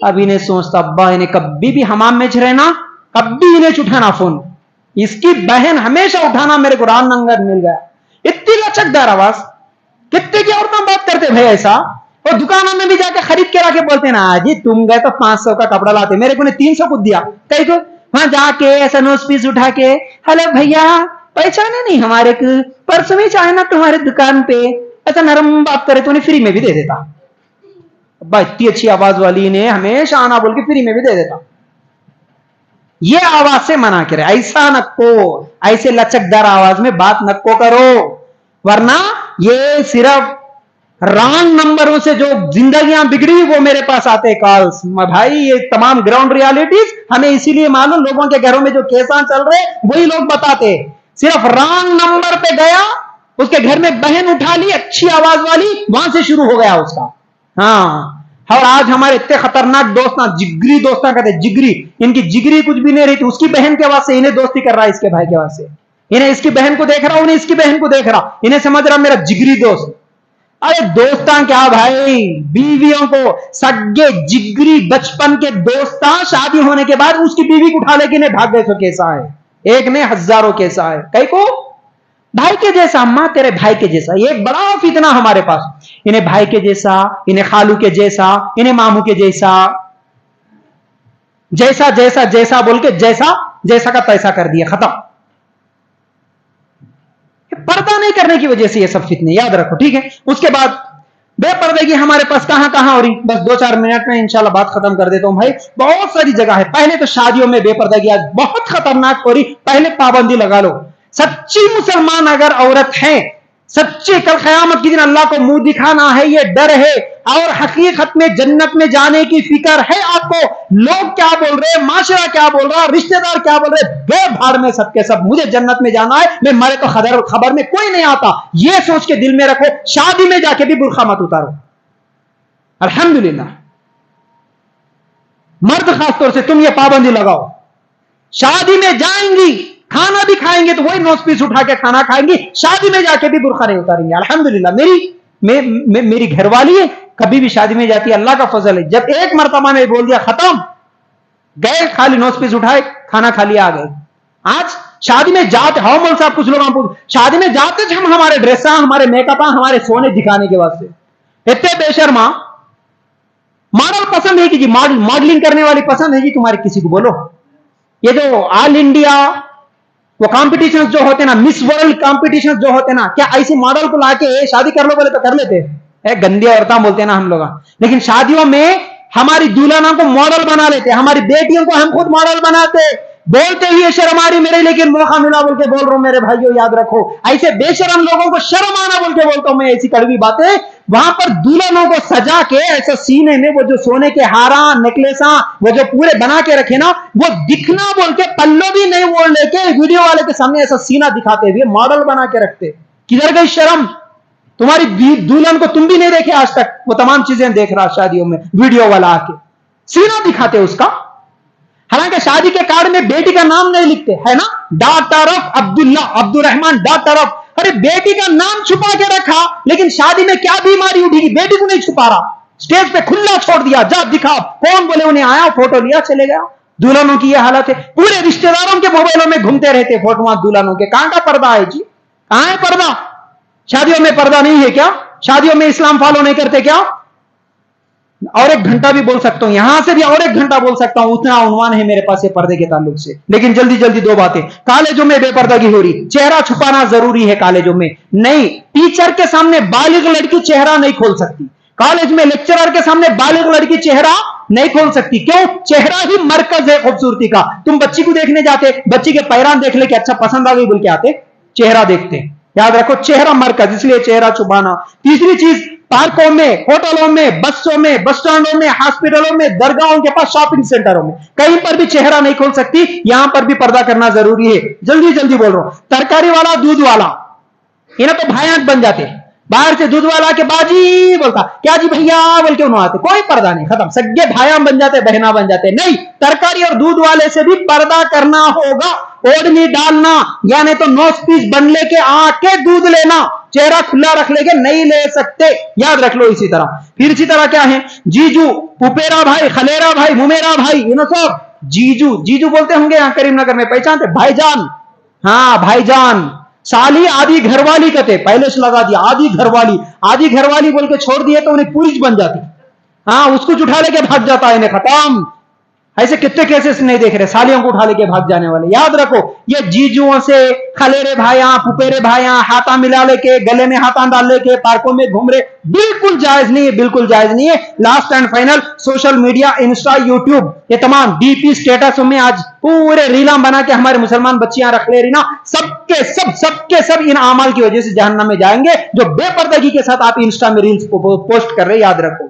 Speaker 4: اب انہیں سوچتا ابا انہیں کبھی بھی حمام میں رہنا, کبھی انہیں اٹھانا فون, اس کی بہن ہمیشہ اٹھانا, میرے کو رام ننگر مل گیا. اتنی لچکدار آواز, کتنے کی عورتیں بات کرتے بھائی ایسا. اور دکانوں میں بھی جا کے خرید کے لا کے بولتے نا جی تم گئے تو 500 کا کپڑا لاتے, میرے کو نے 300 کو دیا, کئی کو وہاں جا کے ایسا نوز پیس اٹھا کے ہلو بھیا پہچانے نہیں ہمارے کو, پرسوں میں چاہے نا تمہارے دکان پہ, ایسا نرم بات کرے تو انہیں فری میں بھی دے دیتا. ابا اتنی اچھی آواز والی نے ہمیشہ آنا بول کے فری میں بھی دے دیتا. یہ آواز سے منع کرے, ایسا نکو, ایسے لچکدار آواز میں بات نکو کرو, ورنہ یہ صرف رانگ نمبروں سے جو زندگیاں بگڑی وہ میرے پاس آتے کالز. بھائی یہ تمام گراؤنڈ ریالٹیز ہمیں اسی لیے معلوم, لوگوں کے گھروں میں جو کیساں چل رہے وہی لوگ بتاتے. صرف رانگ نمبر پہ گیا, اس کے گھر میں بہن اٹھا لی اچھی آواز والی, وہاں سے شروع ہو گیا اس کا. ہاں, اور آج ہمارے اتنے خطرناک دوست, جگری دوستاں کہتے ہیں جگری, ان کی جگری کچھ بھی نہیں رہی, اس کی بہن کے واسطے انہیں دوستی کر رہا ہے, اس کے بھائی کے واسطے انہیں اس کی بہن کو دیکھ رہا, انہیں اس کی بہن کو دیکھ رہا, انہیں سمجھ رہا میرا جگری دوست. ارے دوستاں کیا بھائی, بیویوں کو سگے جگری بچپن کے دوستاں شادی ہونے کے بعد اس کی بیوی کو اٹھا لے کے انہیں بھاگ گئے. سو کیسا ہے, ایک نے ہزاروں کیسا ہے, کئی کو بھائی کے جیسا, ماں تیرے بھائی کے جیسا. یہ ایک بڑا فتنہ ہمارے پاس, انہیں بھائی کے جیسا, انہیں خالو کے جیسا, انہیں ماموں کے جیسا, جیسا جیسا جیسا بول کے جیسا جیسا کا تیسا کر دیا, ختم. پردہ نہیں کرنے کی وجہ سے یہ سب فتنے, یاد رکھو ٹھیک ہے. اس کے بعد بے پردگی ہمارے پاس کہاں کہاں ہو رہی, بس 2-4 منٹ میں انشاءاللہ بات ختم کر دیتا ہوں بھائی. بہت ساری جگہ ہے. پہلے تو شادیوں میں بے پردگی آج بہت خطرناک ہو رہی, پہلے پابندی لگا لو. سچی مسلمان اگر عورت ہے, سچے کل قیامت کے دن اللہ کو منہ دکھانا ہے, یہ ڈر ہے, اور حقیقت میں جنت میں جانے کی فکر ہے آپ کو, لوگ کیا بول رہے, معاشرہ کیا بول رہا, رشتہ دار کیا بول رہے, بے بھاڑ میں سب کے سب, مجھے جنت میں جانا ہے, میں مرے تو خبر میں کوئی نہیں آتا, یہ سوچ کے دل میں رکھو. شادی میں جا کے بھی برقع مت اتارو. الحمدللہ مرد خاص طور سے تم یہ پابندی لگاؤ, شادی میں جائیں گی کھانا بھی کھائیں گے تو وہی نوز پیس اٹھا کے کھانا کھائیں گی, شادی میں جا کے بھی برقع نہیں اتاریں گے. الحمدللہ میری گھر والی ہے, کبھی بھی شادی میں جاتی ہے, اللہ کا فضل ہے. جب ایک مرتبہ میں بول دیا ختم, گئے خالی نوز پیس اٹھائے کھانا کھا لیا, آ گئے. آج شادی میں جاتے ہاؤ مول صاحب, کچھ لوگ شادی میں جاتے تھے ہم ہمارے ڈریساں, ہمارے میک اپ, ہمارے سونے دکھانے کے واسطے. اتنے بے شرما, ماڈل پسند ہے کہ جی ماڈلنگ کرنے والی پسند ہے جی تمہاری, کسی کو بولو. یہ جو آل انڈیا وہ کمپٹیشن جو ہوتے نا, مس ورلڈ کمپٹیشن جو ہوتے نا, کیا ایسی ماڈل کو لا کے شادی کر لو بولے تو کر لیتے, گندی عورتیں بولتے نا ہم لوگ. لیکن شادیوں میں ہماری دلہنوں کو ماڈل بنا لیتے, ہماری بیٹیوں کو ہم خود ماڈل بناتے, بولتے ہی شرم آ رہی میرے, لیکن موقع ملا بول کے بول رہا ہوں میرے بھائیوں, یاد رکھو ایسے بے شرم لوگوں کو شرم آنا بول کے بولتا ہوں میں ایسی کڑوی باتیں. وہاں پر دلہنوں کو سجا کے ایسا سینے میں وہ جو سونے کے ہاراں نیکلیساں وہ جو پورے بنا کے رکھے نا, وہ دکھنا بول کے پلو بھی نہیں وہ لے کے ویڈیو والے کے سامنے ایسا سینہ دکھاتے ہوئے ماڈل بنا کے رکھتے. کدھر گئی شرم تمہاری دلہن کو, تم بھی نہیں دیکھے آج تک, وہ تمام چیزیں دیکھ رہا شادیوں میں, ویڈیو والا آ کے سینہ دکھاتے اس کا. حالانکہ شادی کے کارڈ میں بیٹی کا نام نہیں لکھتے ہے نا, daughter of Abdullah, Abdul Rahman daughter of. ارے بیٹی کا نام چھپا کے رکھا, لیکن شادی میں کیا بیماری اٹھی گی, بیٹی کو نہیں چھپا رہا, اسٹیج پہ کھلا چھوڑ دیا, جا دکھا. کون بولے, انہیں آیا فوٹو لیا چلے گیا. دلہنوں کی یہ حالت ہے, پورے رشتہ داروں کے موبائلوں میں گھومتے رہتے فوٹو دلہنوں کے. کہاں کا پردہ ہے جی, کہاں ہے پردہ؟ شادیوں میں پردہ نہیں ہے کیا؟ شادیوں میں اسلام فالو نہیں کرتے کیا؟ اور 1 گھنٹہ بھی بول سکتا ہوں, یہاں سے بھی اور 1 گھنٹہ بول سکتا ہوں, اتنا عنوان ہے میرے پاس یہ پردے کے تعلق سے. لیکن جلدی جلدی 2 باتیں. کالجوں میں بے پردگی ہو رہی, چہرہ چھپانا ضروری ہے کالجوں میں. نہیں, ٹیچر کے سامنے بالغ لڑکی چہرہ نہیں کھول سکتی. کالج میں لیکچرر کے سامنے بالغ لڑکی چہرہ نہیں کھول سکتی. کیوں؟ چہرہ ہی مرکز ہے خوبصورتی کا. تم بچی کو دیکھنے جاتے, بچی کے پیران دیکھ لے کہ اچھا پسند آ گئی بول کے آتے, چہرہ دیکھتے. یاد رکھو چہرہ مرکز, اس لیے چہرہ چھپانا. تیسری چیز, پارکوں میں, ہوٹلوں میں, بسوں میں, بس اسٹینڈوں میں, ہاسپٹلوں میں, درگاہوں کے پاس, شاپنگ سینٹروں میں, کہیں پر بھی چہرہ نہیں کھول سکتی. یہاں پر بھی پردہ کرنا ضروری ہے. جلدی جلدی بول رہا ہوں. ترکاری والا, دودھ والا, انہیں تو بھائیاں بن جاتے. باہر سے دودھ والا کے باجی بولتا, کیا جی بھیا بول کے انہوں آتے, کوئی پردہ نہیں, ختم. سگے بھائیاں بن جاتے, بہنا بن جاتے. نہیں, ترکاری اور دودھ والے سے بھی پردہ کرنا ہوگا. اوڑنی ڈالنا, یعنی تو نوز پیس بن لے کے آ کے دودھ لینا, چہرہ کھلا رکھ لے کے نہیں لے سکتے، یاد رکھ لو اسی طرح۔ پھر اسی طرح کیا ہے، جیجو، پپیرا بھائی، خلیرا بھائی، ممیرا بھائی، یہ سب جیجو، جیجو بولتے ہوں گے یہاں کریم نگر میں، پہچانتے؟ بھائی جان، ہاں بھائی جان۔ سالی آدھی گھر والی کہتے، پہلے سے لگا دیا آدھی گھر والی، آدھی گھر والی بول کے چھوڑ دیے تو انہیں پوری بن جاتی، ہاں اس کو اٹھا لے کے بھاگ جاتا ہے، انہیں ختم۔ ایسے کتنے کیسز نہیں دیکھ رہے سالیوں کو اٹھا لے کے بھاگ جانے والے۔ یاد رکھو یہ جیجوؤں سے، خلیرے بھائیاں، پھپیرے بھائیاں، ہاتھاں ملا لے کے، گلے میں ہاتھاں ڈال لے کے پارکوں میں گھوم رہے، بالکل جائز نہیں ہے، بالکل جائز نہیں ہے۔ Last and final, social media, Insta, YouTube, یہ تمام ڈی پی اسٹیٹس میں آج پورے ریلاں بنا کے ہمارے مسلمان بچیاں رکھ لے رہی نا، سب کے سب ان اعمال کی وجہ سے جہنم میں جائیں گے، جو بے پردگی کے ساتھ آپ انسٹا میں ریلز پوسٹ کر رہے۔ یاد رکھو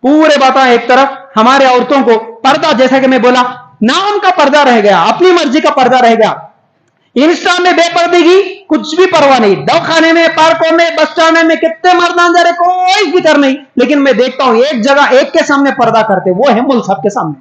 Speaker 4: پورے باتیں ایک طرف، ہمارے عورتوں کو پردہ، جیسا کہ میں بولا، نام کا پردہ رہ گیا، اپنی مرضی کا پردہ رہ گیا۔ انسٹا میں بے پردگی کچھ بھی پرواہ نہیں، دواخانے میں، پارکوں میں، بس اسٹینڈ میں کتنے مردان جا رہے، کوئی فکر نہیں، لیکن میں دیکھتا ہوں ایک جگہ ایک کے سامنے پردہ کرتے، وہ ہے مول صاحب کے سامنے،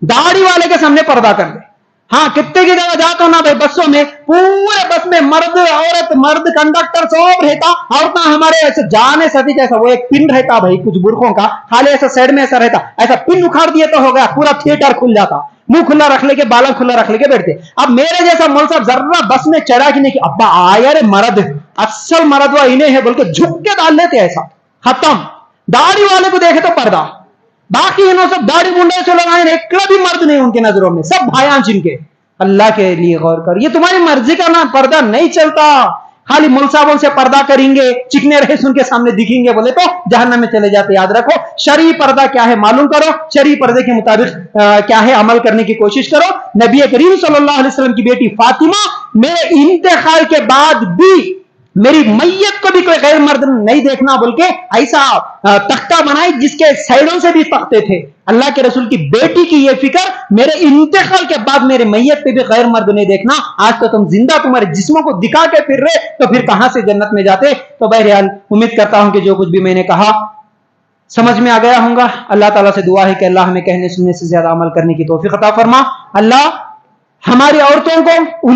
Speaker 4: داڑھی والے کے سامنے پردہ کر دے۔ ہاں کتنے کی جگہ جاتا ہوں نا بھائی، بسوں میں، پورے بس میں مرد عورت، مرد کنڈکٹر سب رہتا، عورتیں ہمارے ایسے جانے ستی جیسا، وہ ایک پن رہتا بھائی کچھ برخوں کا، خالی ایسا سائڈ میں ایسا رہتا، ایسا پن اکھاڑ دیے تو ہو گیا، پورا تھیٹر کھل جاتا، منہ کھلا رکھ لے کے، بالا کھلا رکھ لے کے بیٹھتے۔ اب میرے جیسا مول صاحب ذرا بس میں چڑھا کی نہیں کہ ابا آیا رے مرد، اصل مرد وہ انہیں ہے بول کے جھک کے ڈال لیتے، ایسا ختم۔ داڑھی والے کو دیکھے تو پردہ، باقی انہوں سب داڑھی منڈے سے لگائے، ایک بھی مرد نہیں ان کی نظروں میں، سب بھائیاں جن کے۔ اللہ کے لیے غور کر، یہ تمہاری مرضی کا نا پردہ نہیں چلتا، خالی مول صاحبوں سے پردہ کریں گے، چکنے رہے ان کے سامنے دکھیں گے بولے تو جہنم میں چلے جاتے۔ یاد رکھو شرعی پردہ کیا ہے معلوم کرو، شرعی پردے کے مطابق کیا ہے عمل کرنے کی کوشش کرو۔ نبی کریم صلی اللہ علیہ وسلم کی بیٹی فاطمہ میرے انتقال کے بعد بھی میری میت کو بھی کوئی غیر مرد نہیں دیکھنا بول کے ایسا تختہ بنائی جس کے سائڈوں سے بھی تختے تھے۔ اللہ کے رسول کی بیٹی کی یہ فکر، میرے انتقال کے بعد میرے میت پہ بھی غیر مرد نہیں دیکھنا۔ آج تو تم زندہ تمہارے جسموں کو دکھا کے پھر رہے، تو پھر کہاں سے جنت میں جاتے؟ تو بہرحال امید کرتا ہوں کہ جو کچھ بھی میں نے کہا سمجھ میں آ گیا ہوں گا۔ اللہ تعالیٰ سے دعا ہے کہ اللہ ہمیں کہنے سننے سے زیادہ عمل کرنے کی توفیق عطا فرما۔ اللہ ہماری عورتوں کو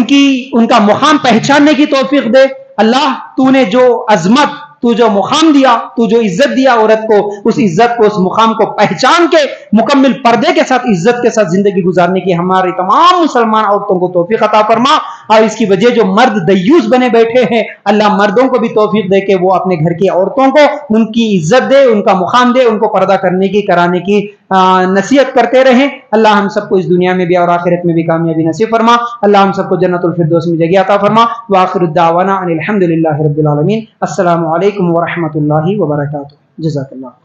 Speaker 4: ان کا مقام پہچاننے کی توفیق دے۔ اللہ تو نے جو عظمت، تو جو مقام دیا، تو جو عزت دیا عورت کو، اس عزت کو، اس مقام کو پہچان کے مکمل پردے کے ساتھ، عزت کے ساتھ زندگی گزارنے کی ہماری تمام مسلمان عورتوں کو توفیق عطا فرما۔ اور اس کی وجہ جو مرد دیوس بنے بیٹھے ہیں، اللہ مردوں کو بھی توفیق دے کہ وہ اپنے گھر کی عورتوں کو ان کی عزت دے، ان کا مقام دے، ان کو پردہ کرنے کی، کرانے کی نصیحت کرتے رہیں۔ اللہ ہم سب کو اس دنیا میں بھی اور آخرت میں بھی کامیابی نصیب فرما۔ اللہ ہم سب کو جنت الفردوس میں جگہ عطا فرما۔ وآخر الدعوانا ان الحمد للہ رب العالمین۔ السلام علیکم ورحمۃ اللہ وبرکاتہ۔ جزاک اللہ۔